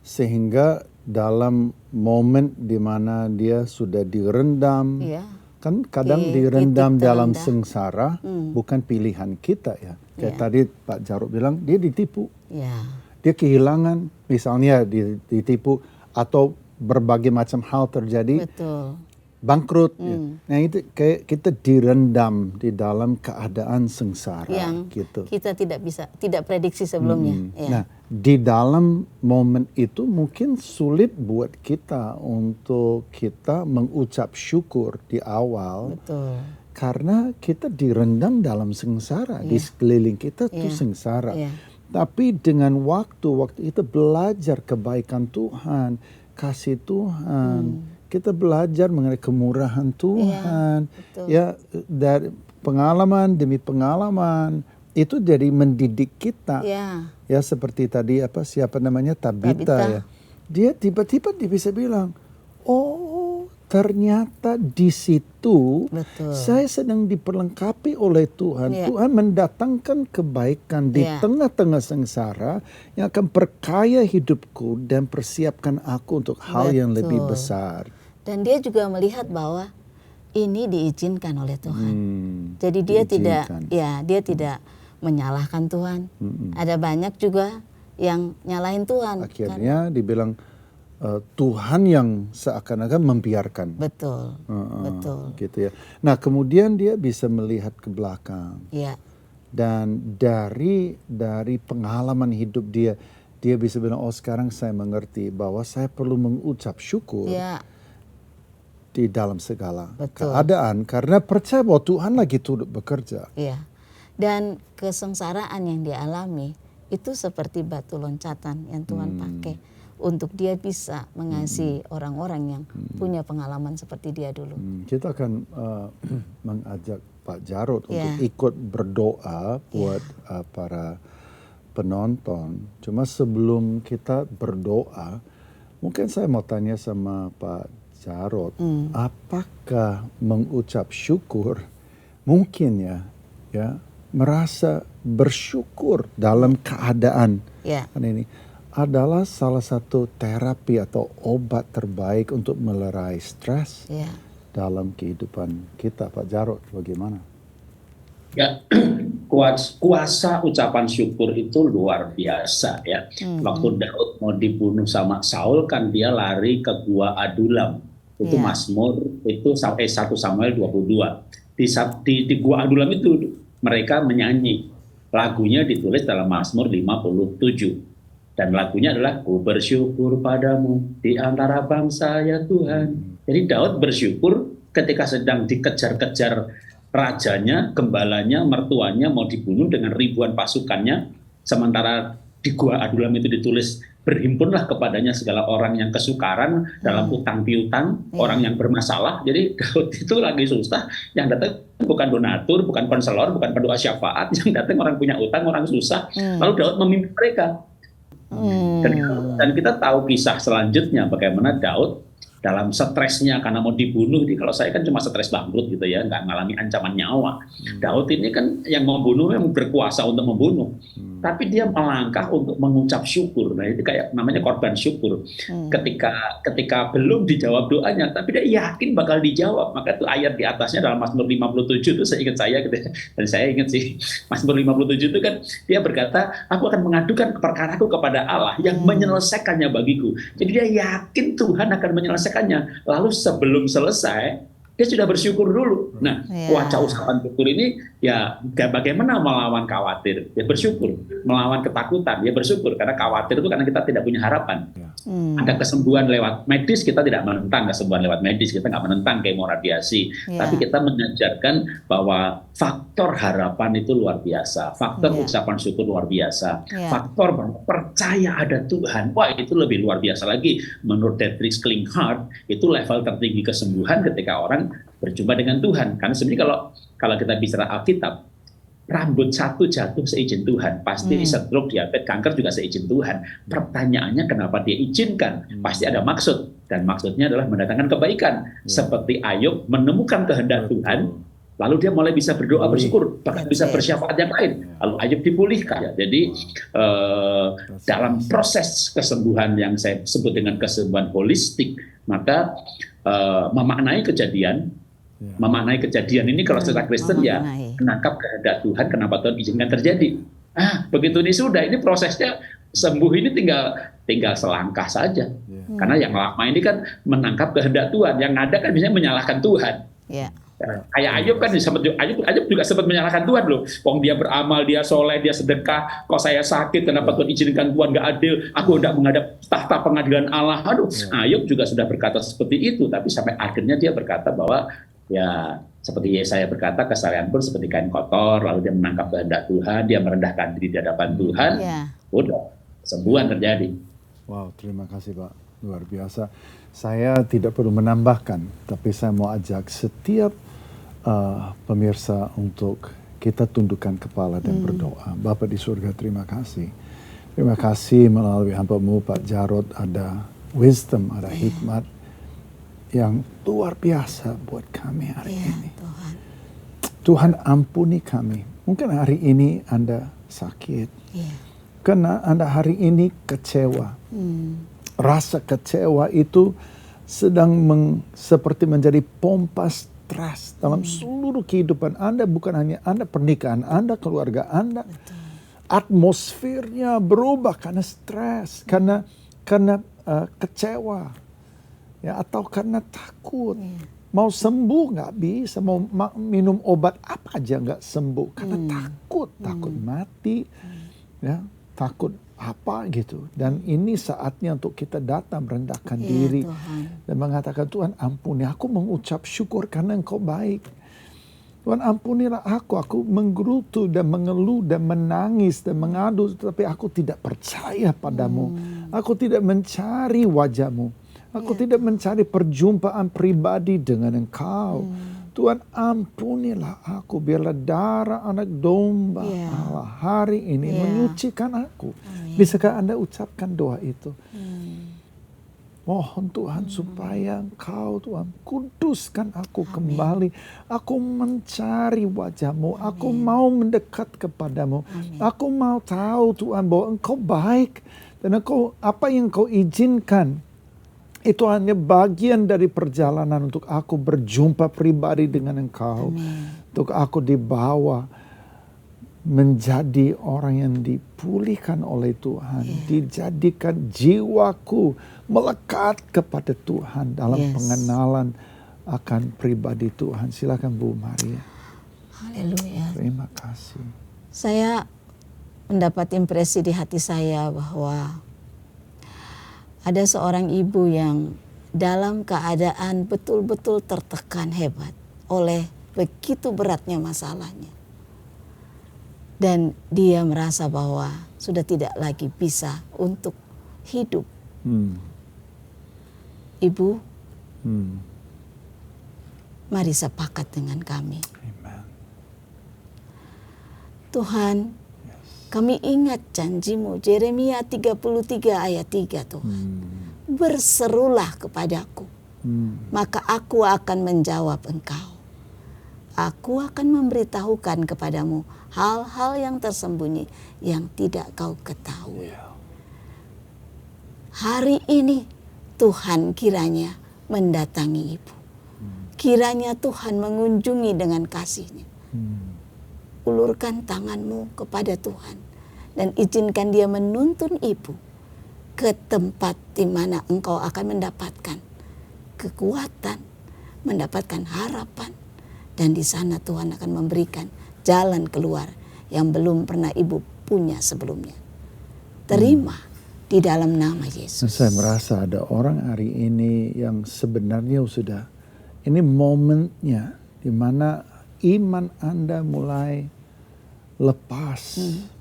sehingga dalam momen di mana dia sudah direndam, kan kadang direndam dalam sengsara, bukan pilihan kita ya. Kayak tadi Pak Jarod bilang, dia ditipu, dia kehilangan, misalnya ditipu atau berbagai macam hal terjadi. Betul. Bangkrut. Nah itu kayak kita direndam di dalam keadaan sengsara yang gitu. Kita tidak prediksi sebelumnya. Nah di dalam momen itu mungkin sulit buat kita untuk kita mengucap syukur di awal. Betul. Karena kita direndam dalam sengsara, di sekeliling kita tuh sengsara. Tapi dengan waktu itu belajar kebaikan Tuhan, kasih Tuhan. Kita belajar mengenai kemurahan Tuhan, dari pengalaman demi pengalaman itu jadi mendidik kita, ya seperti tadi siapa namanya Tabita ya, dia tiba-tiba dia bisa bilang, oh ternyata di situ saya sedang diperlengkapi oleh Tuhan, Tuhan mendatangkan kebaikan di tengah-tengah sengsara yang akan perkaya hidupku dan persiapkan aku untuk hal yang lebih besar. Dan dia juga melihat bahwa ini diizinkan oleh Tuhan. Jadi dia tidak menyalahkan Tuhan. Ada banyak juga yang nyalahin Tuhan. Akhirnya dibilang Tuhan yang seakan-akan membiarkan. Betul. Betul. Gitu ya. Nah, kemudian dia bisa melihat ke belakang. Dan dari pengalaman hidup dia bisa bilang, oh sekarang saya mengerti bahwa saya perlu mengucap syukur. di dalam segala Betul. keadaan karena percaya bahwa Tuhan lagi turut bekerja. Iya. Dan kesengsaraan yang dia alami itu seperti batu loncatan yang Tuhan pakai untuk dia bisa mengasihi orang-orang yang punya pengalaman seperti dia dulu. Kita akan mengajak Pak Jarod Ya. untuk ikut berdoa buat para penonton. Cuma sebelum kita berdoa, mungkin saya mau tanya sama Pak Jarod, apakah mengucap syukur mungkin ya merasa bersyukur dalam keadaan Ya. ini adalah salah satu terapi atau obat terbaik untuk melerai stres Ya. dalam kehidupan kita. Pak Jarod, bagaimana? Ya, kuasa ucapan syukur itu luar biasa ya. Waktu Daud mau dibunuh sama Saul kan dia lari ke Gua Adulam. Itu Ya. Mazmur itu 1 Samuel 22. Di Gua Adulam itu mereka menyanyi. Lagunya ditulis dalam Mazmur 57. Dan lagunya adalah Ku bersyukur padamu di antara bangsa ya Tuhan. Jadi Daud bersyukur ketika sedang dikejar-kejar rajanya, gembalanya, mertuanya mau dibunuh dengan ribuan pasukannya. Sementara di Gua Adulam itu ditulis berhimpunlah kepadanya segala orang yang kesukaran dalam utang piutang, orang yang bermasalah. Jadi Daud itu lagi susah, yang datang bukan donatur, bukan konselor, bukan pendoa syafaat, yang datang orang punya utang, orang susah. Lalu Daud memimpin mereka. Dan kita tahu kisah selanjutnya bagaimana Daud dalam stresnya karena mau dibunuh. Kalau saya kan cuma stres bangkrut gitu ya, nggak mengalami ancaman nyawa. Daud ini kan yang membunuh memang berkuasa untuk membunuh, tapi dia melangkah untuk mengucap syukur. Nah itu kayak namanya korban syukur. Ketika belum dijawab doanya, tapi dia yakin bakal dijawab. Maka itu ayat di atasnya dalam Mazmur 57 itu seingat saya gitu ya. Dan saya ingat sih Mazmur 57 itu kan dia berkata, aku akan mengadukan perkaraku kepada Allah yang menyelesaikannya bagiku. Jadi dia yakin Tuhan akan menyelesaikannya. Lalu sebelum selesai dia sudah bersyukur dulu. Nah, kuasa ucapan syukur ini ya bagaimana melawan khawatir? Ya bersyukur. Melawan ketakutan, ya bersyukur. Karena khawatir itu karena kita tidak punya harapan. Ada kesembuhan lewat medis, kita tidak menentang kesembuhan lewat medis, kita nggak menentang kemoradiasi, tapi kita mengajarkan bahwa faktor harapan itu luar biasa, faktor ucapan syukur luar biasa, faktor percaya ada Tuhan, wah itu lebih luar biasa lagi. Menurut Dietrich Klinghardt, itu level tertinggi kesembuhan ketika orang berjumpa dengan Tuhan. Karena sebenarnya kalau kita bicara Alkitab, rambut satu jatuh seizin Tuhan, pasti stroke, diabetes, kanker juga seizin Tuhan. Pertanyaannya kenapa dia izinkan? Pasti ada maksud, dan maksudnya adalah mendatangkan kebaikan. Seperti Ayub menemukan kehendak Tuhan, lalu dia mulai bisa berdoa bersyukur, bahkan bisa bersyafaat yang lain. Lalu Ayub dipulihkan. Jadi dalam proses kesembuhan yang saya sebut dengan kesembuhan holistik, maka memaknai kejadian ini kalau secara Kristen ya menangkap kehendak Tuhan, kenapa Tuhan izinkan terjadi. Begitu ini sudah, ini prosesnya sembuh ini tinggal selangkah saja. Karena yang lama ini kan menangkap kehendak Tuhan, yang ada kan biasanya menyalahkan Tuhan. Kayak Ayub kan Ayub juga sempat menyalahkan Tuhan loh. Wong dia beramal, dia soleh, dia sedekah, kok saya sakit, kenapa Tuhan izinkan, Tuhan nggak adil, aku hendak menghadap tahta pengadilan Allah. Ayub juga sudah berkata seperti itu, tapi sampai akhirnya dia berkata bahwa ya seperti Yesaya berkata, kesalahan pun seperti kain kotor, lalu dia menangkap kehendak Tuhan, dia merendahkan diri di hadapan Tuhan, udah kesembuhan terjadi. Wow, terima kasih Pak, luar biasa. Saya tidak perlu menambahkan, tapi saya mau ajak setiap pemirsa untuk kita tundukkan kepala dan berdoa. Bapa di surga, terima kasih. Terima kasih melalui hamba-Mu Pak Jarod ada wisdom, ada hikmat yang luar biasa buat kami hari ini. Tuhan ampuni kami. Mungkin hari ini Anda sakit. Karena Anda hari ini kecewa. Rasa kecewa itu sedang seperti menjadi pompa stres dalam seluruh kehidupan Anda. Bukan hanya Anda, pernikahan Anda, keluarga Anda. Atmosfernya berubah karena stres. Karena kecewa. Ya, atau karena takut. Mau sembuh nggak bisa, mau minum obat apa aja nggak sembuh karena takut mati, ya, takut apa gitu. Dan ini saatnya untuk kita datang merendahkan Ya, diri Tuhan. dan mengatakan, Tuhan ampuni, aku mengucap syukur karena Engkau baik. Tuhan ampunilah aku menggerutu dan mengeluh dan menangis dan mengadu, tetapi aku tidak percaya padamu. Aku tidak mencari wajah-Mu. Aku tidak mencari perjumpaan pribadi dengan Engkau. Tuhan ampunilah aku, biarlah darah anak domba Allah hari ini menyucikan aku. Bisakah Anda ucapkan doa itu? Mohon Tuhan supaya Engkau Tuhan kuduskan aku kembali. Aku mencari wajah-Mu. Aku mau mendekat kepadamu. Aku mau tahu Tuhan bahwa Engkau baik. Dan Engkau, apa yang Engkau izinkan itu hanya bagian dari perjalanan untuk aku berjumpa pribadi dengan Engkau. Untuk aku dibawa menjadi orang yang dipulihkan oleh Tuhan. Dijadikan jiwaku melekat kepada Tuhan dalam pengenalan akan pribadi Tuhan. Silakan Bu Maria. Haleluya. Terima kasih. Saya mendapat impresi di hati saya bahwa ada seorang ibu yang dalam keadaan betul-betul tertekan hebat oleh begitu beratnya masalahnya. Dan dia merasa bahwa sudah tidak lagi bisa untuk hidup. Ibu, mari sepakat dengan kami. Amen. Tuhan, kami ingat janji-Mu, Yeremia 33 ayat 3 Tuhan. Berserulah kepadaku, maka aku akan menjawab engkau. Aku akan memberitahukan kepadamu hal-hal yang tersembunyi yang tidak kau ketahui. Hari ini Tuhan kiranya mendatangi ibu. Kiranya Tuhan mengunjungi dengan kasih-Nya. Ulurkan tangan-Mu kepada Tuhan dan izinkan Dia menuntun ibu ke tempat di mana engkau akan mendapatkan kekuatan, mendapatkan harapan, dan di sana Tuhan akan memberikan jalan keluar yang belum pernah ibu punya sebelumnya. Terima di dalam nama Yesus. Saya merasa ada orang hari ini yang sebenarnya sudah, ini momennya di mana iman Anda mulai lepas,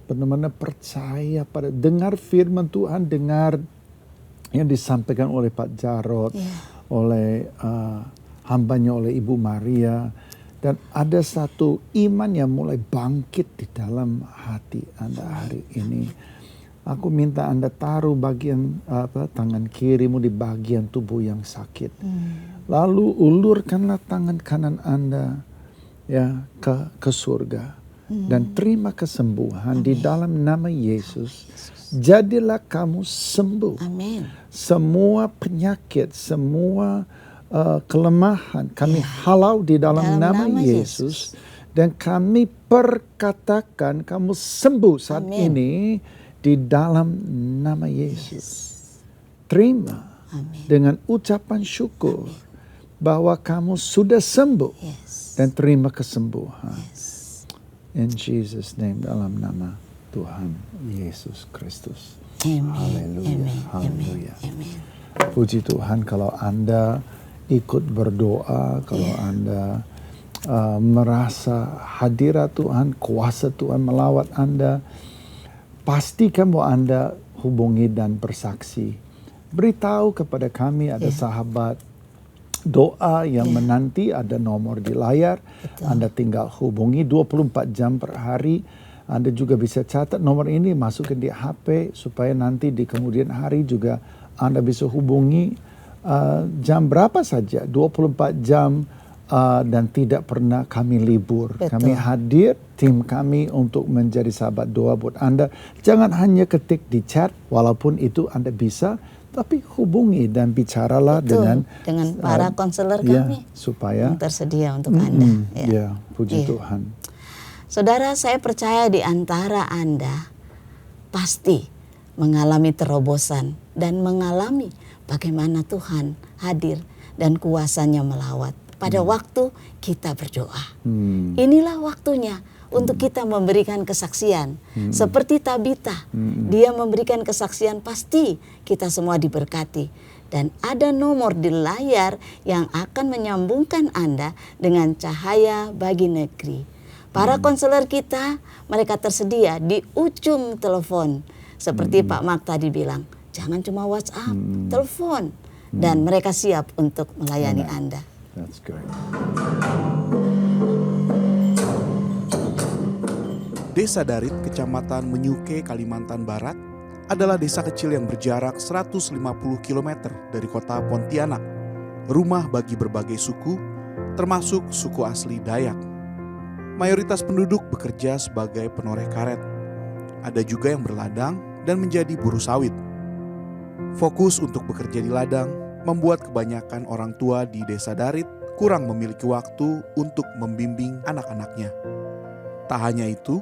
benar-benar percaya pada, dengar firman Tuhan, dengar yang disampaikan oleh Pak Jarod, oleh hambanya, oleh Ibu Maria, dan ada satu iman yang mulai bangkit di dalam hati Anda hari ini. Aku minta Anda taruh bagian tangan kirimu di bagian tubuh yang sakit. Lalu ulurkanlah tangan kanan Anda ya ke surga dan terima kesembuhan di dalam nama Yesus. Jadilah kamu sembuh. Amin. Semua penyakit, semua kelemahan kami halau di dalam nama Yesus. Dan kami perkatakan kamu sembuh saat ini di dalam nama Yesus. Terima dengan ucapan syukur bahwa kamu sudah sembuh dan terima kesembuhan. In Jesus name, dalam nama Tuhan Yesus Kristus. Haleluya. Haleluya. Puji Tuhan, kalau Anda ikut berdoa, kalau Anda merasa hadirat Tuhan, kuasa Tuhan melawat Anda, pastikan bahwa Anda hubungi dan bersaksi. Beritahu kepada kami, ada sahabat doa yang menanti, ada nomor di layar. Anda tinggal hubungi 24 jam per hari. Anda juga bisa catat nomor ini, masukin di HP supaya nanti di kemudian hari juga Anda bisa hubungi jam berapa saja, 24 jam dan tidak pernah kami libur. Kami hadir, tim kami untuk menjadi sahabat doa buat Anda. Jangan hanya ketik di chat, walaupun itu Anda bisa, tapi hubungi dan bicaralah dengan para konselor kami supaya yang tersedia untuk Anda. Puji Tuhan. Saudara, saya percaya di antara Anda pasti mengalami terobosan dan mengalami bagaimana Tuhan hadir dan kuasanya melawat pada waktu kita berdoa. Inilah waktunya untuk kita memberikan kesaksian. Seperti Tabita, dia memberikan kesaksian, pasti kita semua diberkati. Dan ada nomor di layar yang akan menyambungkan Anda dengan cahaya bagi negeri. Para konselor kita, mereka tersedia di ujung telepon. Seperti Pak Mark tadi bilang, jangan cuma WhatsApp, telepon. Dan mereka siap untuk melayani Anda. That's good. Desa Darit, Kecamatan Menyuke, Kalimantan Barat adalah desa kecil yang berjarak 150 km dari kota Pontianak. Rumah bagi berbagai suku, termasuk suku asli Dayak. Mayoritas penduduk bekerja sebagai penoreh karet. Ada juga yang berladang dan menjadi buruh sawit. Fokus untuk bekerja di ladang membuat kebanyakan orang tua di Desa Darit kurang memiliki waktu untuk membimbing anak-anaknya. Tak hanya itu,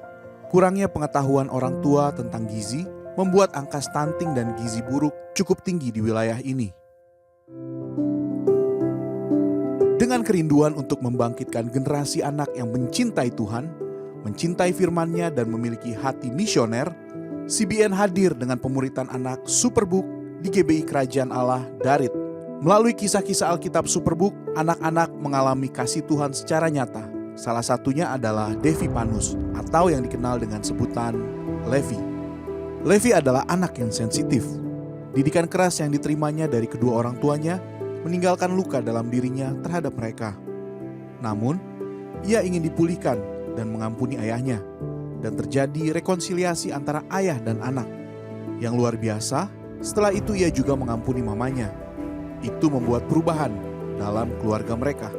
kurangnya pengetahuan orang tua tentang gizi membuat angka stunting dan gizi buruk cukup tinggi di wilayah ini. Dengan kerinduan untuk membangkitkan generasi anak yang mencintai Tuhan, mencintai firman-Nya dan memiliki hati misioner, CBN hadir dengan pemuritan anak Superbook di GBI Kerajaan Allah Darit. Melalui kisah-kisah Alkitab Superbook, anak-anak mengalami kasih Tuhan secara nyata. Salah satunya adalah Devi Panus atau yang dikenal dengan sebutan Levi. Levi adalah anak yang sensitif. Didikan keras yang diterimanya dari kedua orang tuanya meninggalkan luka dalam dirinya terhadap mereka. Namun, ia ingin dipulihkan dan mengampuni ayahnya. Dan terjadi rekonsiliasi antara ayah dan anak. Yang luar biasa, setelah itu ia juga mengampuni mamanya. Itu membuat perubahan dalam keluarga mereka.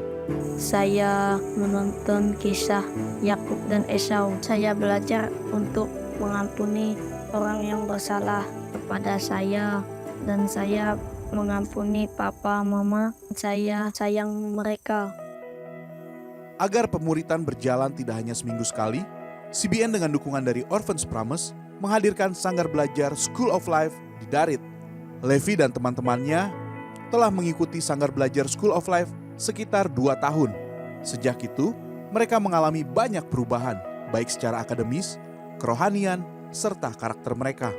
Saya menonton kisah Yakub dan Esau. Saya belajar untuk mengampuni orang yang bersalah kepada saya, dan saya mengampuni papa, mama. Saya sayang mereka. Agar pemuritan berjalan tidak hanya seminggu sekali, CBN dengan dukungan dari Orphans Promise menghadirkan sanggar belajar School of Life di Darit. Levi dan teman-temannya telah mengikuti sanggar belajar School of Life sekitar 2 tahun. Sejak itu, mereka mengalami banyak perubahan, baik secara akademis, kerohanian, serta karakter mereka.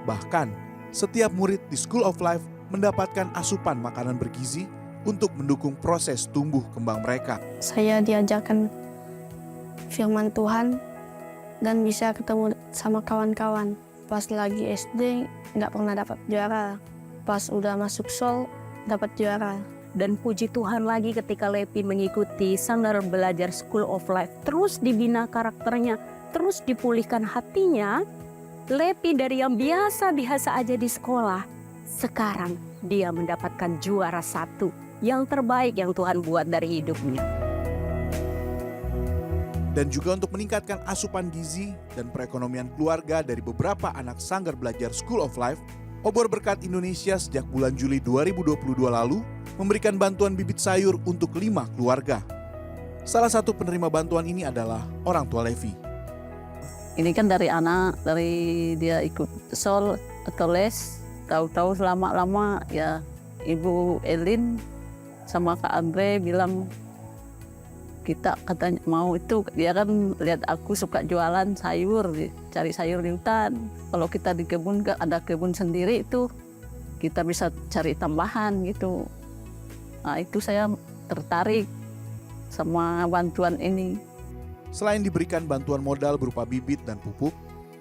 Bahkan, setiap murid di School of Life mendapatkan asupan makanan bergizi untuk mendukung proses tumbuh kembang mereka. Saya diajarkan firman Tuhan dan bisa ketemu sama kawan-kawan. Pas lagi SD nggak pernah dapat juara. Pas udah masuk Sol dapat juara. Dan puji Tuhan lagi ketika Levi mengikuti sanggar belajar School of Life, terus dibina karakternya, terus dipulihkan hatinya. Levi dari yang biasa-biasa aja di sekolah, sekarang dia mendapatkan juara 1 yang terbaik yang Tuhan buat dari hidupnya. Dan juga untuk meningkatkan asupan gizi dan perekonomian keluarga dari beberapa anak sanggar belajar School of Life, Obor Berkat Indonesia sejak bulan Juli 2022 lalu memberikan bantuan bibit sayur untuk 5 keluarga. Salah satu penerima bantuan ini adalah orang tua Levi. Ini kan dari anak, dari dia ikut Sol atau les, tahu-tahu lama-lama ya Ibu Elin sama Kak Andre bilang kita katanya mau itu, dia kan lihat aku suka jualan sayur, cari sayur di hutan. Kalau kita di kebun, ada kebun sendiri itu kita bisa cari tambahan gitu. Nah itu saya tertarik sama bantuan ini. Selain diberikan bantuan modal berupa bibit dan pupuk,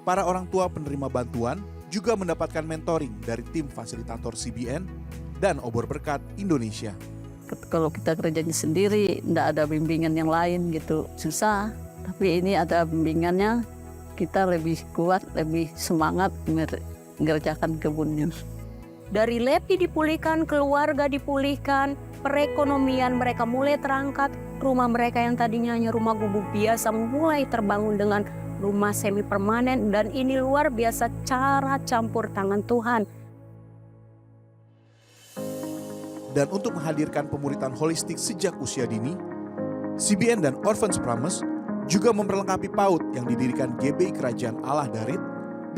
para orang tua penerima bantuan juga mendapatkan mentoring dari tim fasilitator CBN dan Obor Berkat Indonesia. Kalau kita kerjanya sendiri, tidak ada bimbingan yang lain gitu, susah. Tapi ini ada bimbingannya, kita lebih kuat, lebih semangat mengerjakan kebunnya. Dari Levi dipulihkan, keluarga dipulihkan, perekonomian mereka mulai terangkat, rumah mereka yang tadinya hanya rumah gubuk biasa mulai terbangun dengan rumah semi permanen, dan ini luar biasa cara campur tangan Tuhan. Dan untuk menghadirkan pemuritan holistik sejak usia dini, CBN dan Orphans Promise juga memperlengkapi PAUD yang didirikan GBI Kerajaan Allah Darit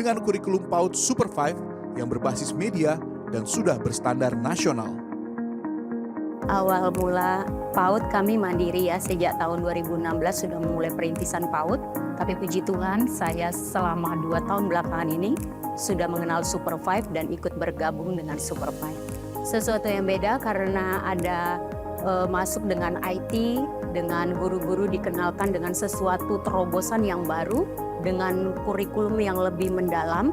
dengan kurikulum PAUD Super 5 yang berbasis media dan sudah berstandar nasional. Awal mula PAUD kami mandiri ya, sejak tahun 2016 sudah memulai perintisan PAUD. Tapi puji Tuhan, saya selama 2 tahun belakangan ini sudah mengenal Super 5 dan ikut bergabung dengan Super 5. Sesuatu yang beda karena ada masuk dengan IT, dengan guru-guru dikenalkan dengan sesuatu terobosan yang baru, dengan kurikulum yang lebih mendalam.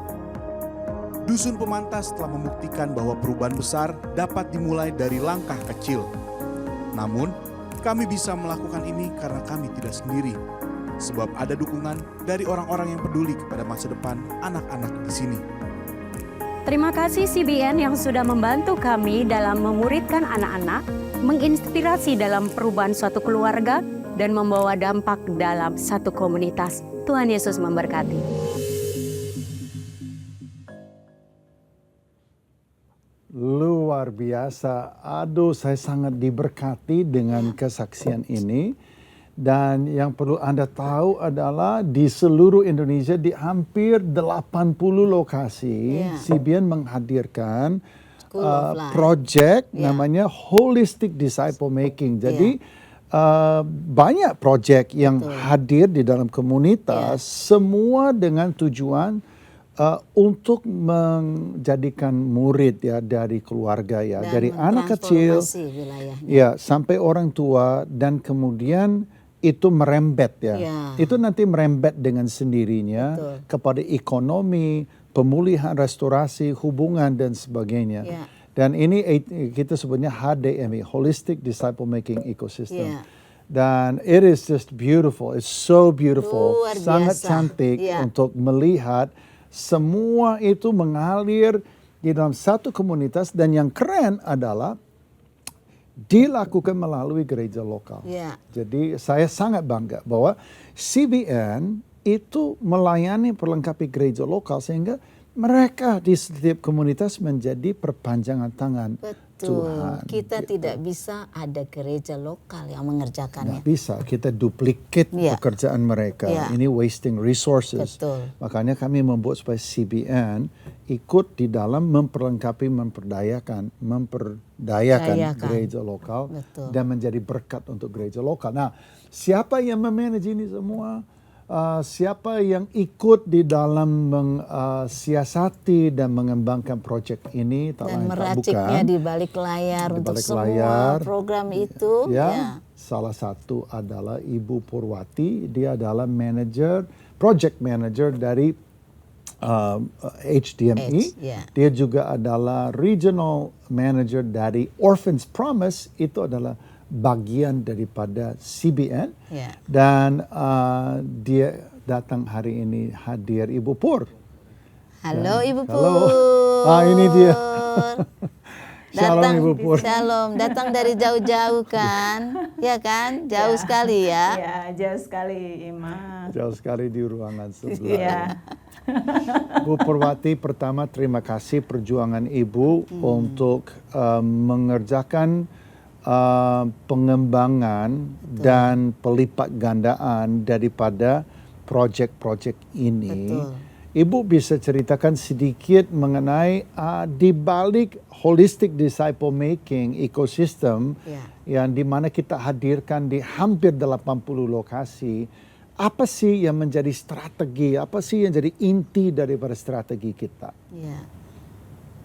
Dusun Pemantas telah membuktikan bahwa perubahan besar dapat dimulai dari langkah kecil. Namun, kami bisa melakukan ini karena kami tidak sendiri. Sebab ada dukungan dari orang-orang yang peduli kepada masa depan anak-anak di sini. Terima kasih CBN yang sudah membantu kami dalam memuridkan anak-anak, menginspirasi dalam perubahan suatu keluarga, dan membawa dampak dalam satu komunitas. Tuhan Yesus memberkati. Luar biasa. Aduh, saya sangat diberkati dengan kesaksian ini. Dan yang perlu Anda tahu adalah di seluruh Indonesia, di hampir 80 lokasi, CBN menghadirkan project namanya Holistic Disciple Making. Jadi banyak project yang hadir di dalam komunitas, semua dengan tujuan untuk menjadikan murid ya dari keluarga ya, dan dari anak kecil ya sampai orang tua, dan kemudian itu merembet ya. Itu nanti merembet dengan sendirinya kepada ekonomi, pemulihan, restorasi, hubungan dan sebagainya. Dan ini kita sebutnya HDME, Holistic Disciple Making Ecosystem. Dan it is just beautiful, it's so beautiful, sangat cantik untuk melihat semua itu mengalir di dalam satu komunitas, dan yang keren adalah dilakukan melalui gereja lokal. Jadi saya sangat bangga bahwa CBN itu melayani perlengkapi gereja lokal sehingga mereka di setiap komunitas menjadi perpanjangan tangan Tuhan. Kita tidak bisa ada gereja lokal yang mengerjakannya. Nggak bisa, kita duplicate pekerjaan mereka. Ini wasting resources. Makanya kami membuat supaya CBN ikut di dalam memperlengkapi, memperdayakan gereja lokal dan menjadi berkat untuk gereja lokal. Nah, siapa yang memanage ini semua? Siapa yang ikut di dalam mensiasati dan mengembangkan proyek ini dan meraciknya di balik layar untuk semua program itu salah satu adalah Ibu Purwati. Dia adalah project manager dari HDME. Dia juga adalah regional manager dari Orphans Promise, itu adalah bagian daripada CBN. Dan dia datang hari ini hadir, Ibu Pur. Halo Ibu Pur. Halo. Ini dia. Shalom Ibu Pur. Shalom, datang dari jauh-jauh kan? Ya kan? Jauh sekali ya. Ya, jauh sekali Ima. Jauh sekali di ruangan sebelah. Bu Purwati, pertama terima kasih perjuangan Ibu untuk mengerjakan pengembangan dan pelipat gandaan daripada proyek-proyek ini. Ibu bisa ceritakan sedikit mengenai di balik Holistic Disciple Making Ecosystem yang dimana kita hadirkan di hampir 80 lokasi. Apa sih yang menjadi strategi? Apa sih yang jadi inti daripada strategi kita?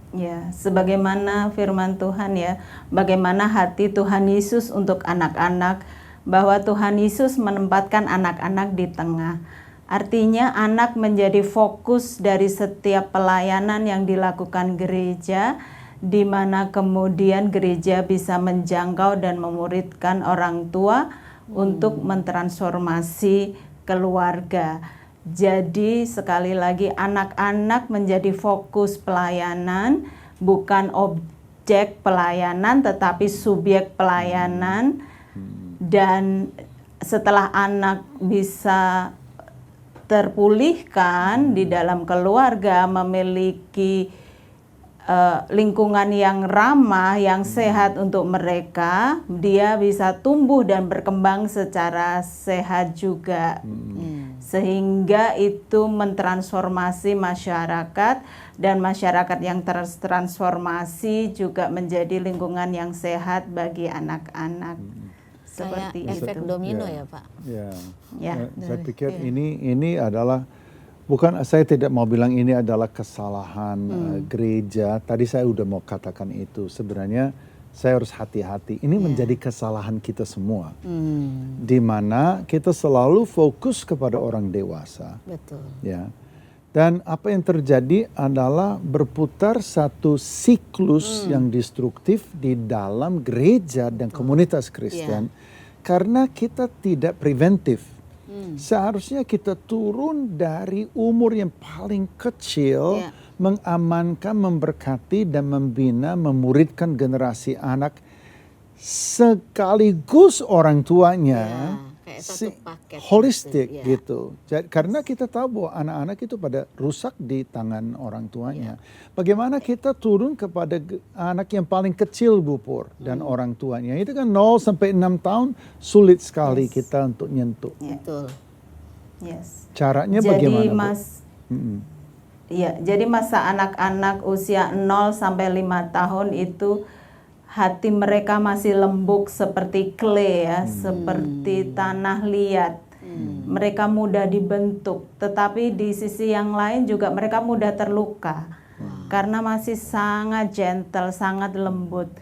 Ya, sebagaimana firman Tuhan ya, bagaimana hati Tuhan Yesus untuk anak-anak, bahwa Tuhan Yesus menempatkan anak-anak di tengah. Artinya anak menjadi fokus dari setiap pelayanan yang dilakukan gereja, di mana kemudian gereja bisa menjangkau dan memuridkan orang tua untuk mentransformasi keluarga. Jadi sekali lagi anak-anak menjadi fokus pelayanan, bukan objek pelayanan tetapi subjek pelayanan. Dan setelah anak bisa terpulihkan di dalam keluarga, memiliki lingkungan yang ramah, yang sehat untuk mereka, dia bisa tumbuh dan berkembang secara sehat juga. sehingga itu mentransformasi masyarakat, dan masyarakat yang tertransformasi juga menjadi lingkungan yang sehat bagi anak-anak. Seperti Kayak efek itu. domino ya Pak. Ya. Ya. Saya pikir ini adalah bukan, saya tidak mau bilang ini adalah kesalahan gereja. Tadi saya udah mau katakan itu. Sebenarnya saya harus hati-hati. Ini menjadi kesalahan kita semua. Di mana kita selalu fokus kepada orang dewasa. Betul. Ya. Dan apa yang terjadi adalah berputar satu siklus yang destruktif di dalam gereja dan komunitas Kristen. Karena kita tidak preventif. Seharusnya kita turun dari umur yang paling kecil, mengamankan, memberkati, dan membina, memuridkan generasi anak sekaligus orang tuanya. Kayak satu paket Holistik gitu, ya. gitu. Jadi, karena kita tahu bahwa anak-anak itu pada rusak di tangan orang tuanya. Bagaimana kita turun kepada anak yang paling kecil, Bu Pur, dan orang tuanya. Itu kan 0 sampai 6 tahun sulit sekali kita untuk nyentuh. Betul. Yes. Caranya Jadi bagaimana, Bu? Ya, jadi masa anak-anak usia 0 sampai 5 tahun itu hati mereka masih lembut seperti clay ya, seperti tanah liat. Mereka mudah dibentuk, tetapi di sisi yang lain juga mereka mudah terluka. Karena masih sangat gentle, sangat lembut.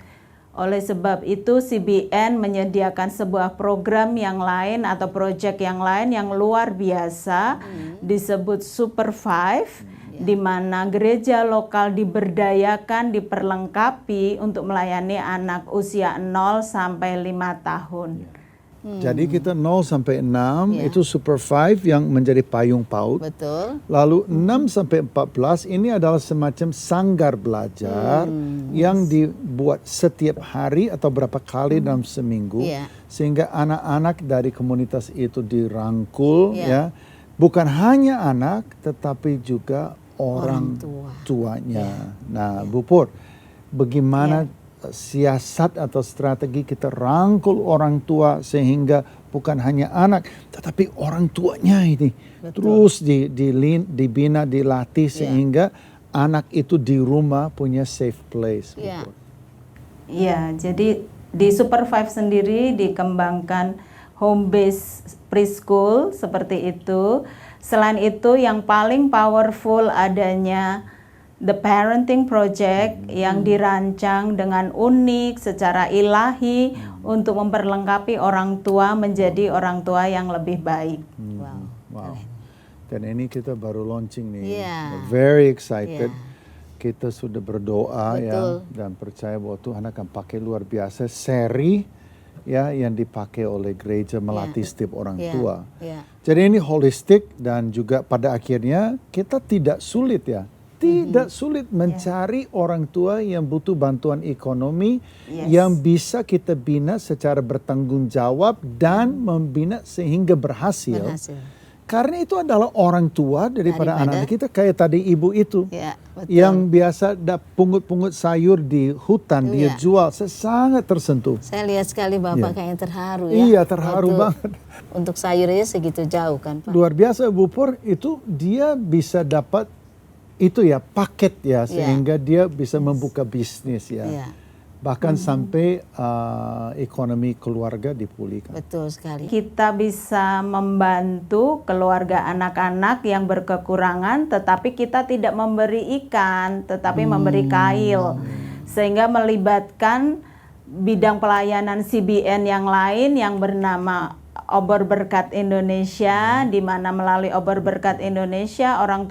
Oleh sebab itu CBN menyediakan sebuah program yang lain atau proyek yang lain yang luar biasa, disebut Super 5. Di mana gereja lokal diberdayakan, diperlengkapi untuk melayani anak usia 0 sampai 5 tahun. Jadi kita 0 sampai 6 itu Super 5 yang menjadi payung PAUD. Betul. Lalu 6 sampai 14 ini adalah semacam sanggar belajar yang dibuat setiap hari atau berapa kali dalam seminggu. Sehingga anak-anak dari komunitas itu dirangkul ya. Bukan hanya anak tetapi juga orang tuanya. Nah, Bu Pur, bagaimana siasat atau strategi kita rangkul orang tua sehingga bukan hanya anak tetapi orang tuanya ini terus dibina, dilatih sehingga anak itu di rumah punya safe place. Ya, jadi di Super 5 sendiri dikembangkan home based preschool seperti itu. Selain itu yang paling powerful adanya The Parenting Project yang dirancang dengan unik secara ilahi untuk memperlengkapi orang tua menjadi orang tua yang lebih baik. Wow. Dan ini kita baru launching nih. Very excited. Kita sudah berdoa ya dan percaya bahwa Tuhan akan pakai luar biasa seri ya yang dipakai oleh gereja melatih setiap orang tua. Jadi ini holistik dan juga pada akhirnya kita tidak sulit ya. Tidak sulit mencari orang tua yang butuh bantuan ekonomi yang bisa kita bina secara bertanggung jawab dan membina sehingga berhasil. Karena itu adalah orang tua daripada anak-anak kita, kayak tadi ibu itu yang biasa pungut-pungut sayur di hutan dia jual. Saya sangat tersentuh. Saya lihat sekali Bapak kayaknya terharu ya. Iya, terharu banget. Untuk sayurnya segitu jauh kan Pak. Luar biasa Bu Pur, itu dia bisa dapat itu ya paket ya sehingga dia bisa membuka bisnis ya. Bahkan sampai ekonomi keluarga dipulihkan. Betul sekali. Kita bisa membantu keluarga anak-anak yang berkekurangan, tetapi kita tidak memberi ikan, tetapi memberi kail. Sehingga melibatkan bidang pelayanan CBN yang lain yang bernama Obor Berkat Indonesia, di mana melalui Obor Berkat Indonesia orang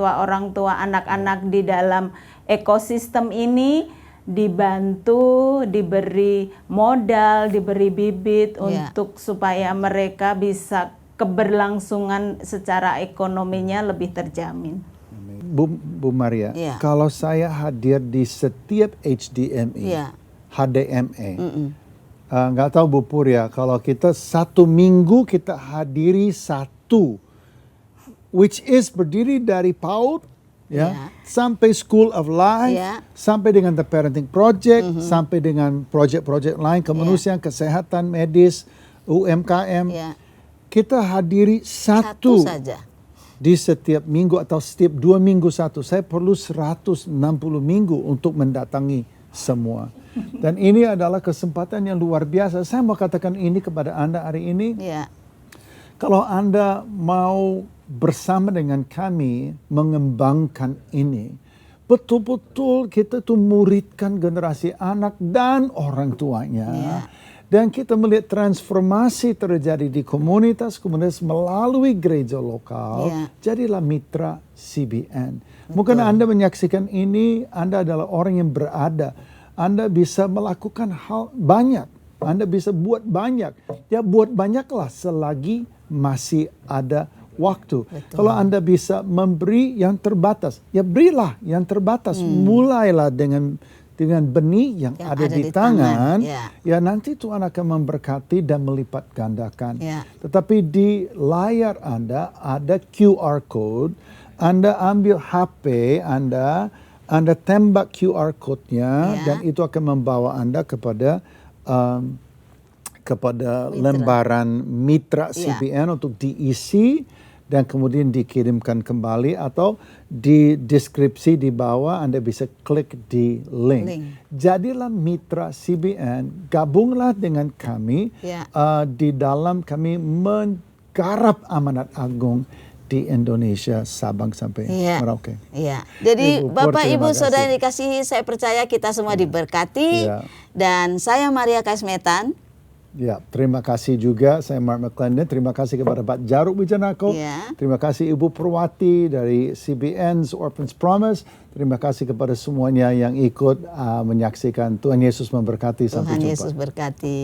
tua anak-anak di dalam ekosistem ini dibantu, diberi modal, diberi bibit untuk supaya mereka bisa keberlangsungan secara ekonominya lebih terjamin. Bu Maria, kalau saya hadir di setiap HDMA, HDMA, nggak tahu Bu Pur ya, kalau kita 1 minggu kita hadiri 1, which is berdiri dari PAUD, sampai School of Life, sampai dengan The Parenting Project, sampai dengan project-project lain kemanusiaan, kesehatan, medis, UMKM. Kita hadiri satu di setiap minggu atau setiap 2 minggu satu. Saya perlu 160 minggu untuk mendatangi semua. Dan ini adalah kesempatan yang luar biasa. Saya mau katakan ini kepada Anda hari ini. Ya. Kalau Anda mau bersama dengan kami mengembangkan ini, betul-betul kita tuh muridkan generasi anak dan orang tuanya. Ya. Dan kita melihat transformasi terjadi di komunitas melalui gereja lokal. Ya. Jadilah mitra CBN. Mungkin Anda menyaksikan ini, Anda adalah orang yang berada. Anda bisa melakukan hal banyak. Anda bisa buat banyak. Ya buat banyaklah selagi masih ada waktu. Betul. Kalau Anda bisa memberi yang terbatas, ya berilah yang terbatas. Mulailah dengan benih yang ada di tangan, ya nanti Tuhan akan memberkati dan melipat gandakan. Ya. Tetapi di layar Anda ada QR code, Anda ambil HP Anda tembak QR code-nya, dan itu akan membawa Anda kepada lembaran mitra CBN untuk diisi dan kemudian dikirimkan kembali, atau di deskripsi di bawah Anda bisa klik di link. Jadilah mitra CBN, gabunglah dengan kami di dalam kami menggarap amanat agung di Indonesia, Sabang sampai Merauke. Iya. Jadi Bapak Ibu kasih. Saudara dikasihi, saya percaya kita semua diberkati. Dan saya Maria Kasmetan. Ya, terima kasih juga. Saya Mark McClendon. Terima kasih kepada Pak Jaruk Wijanako. Terima kasih Ibu Purwati dari CBN's Orphans Promise. Terima kasih kepada semuanya yang ikut menyaksikan. Tuhan Yesus memberkati. Sampai jumpa. Tuhan Yesus berkati.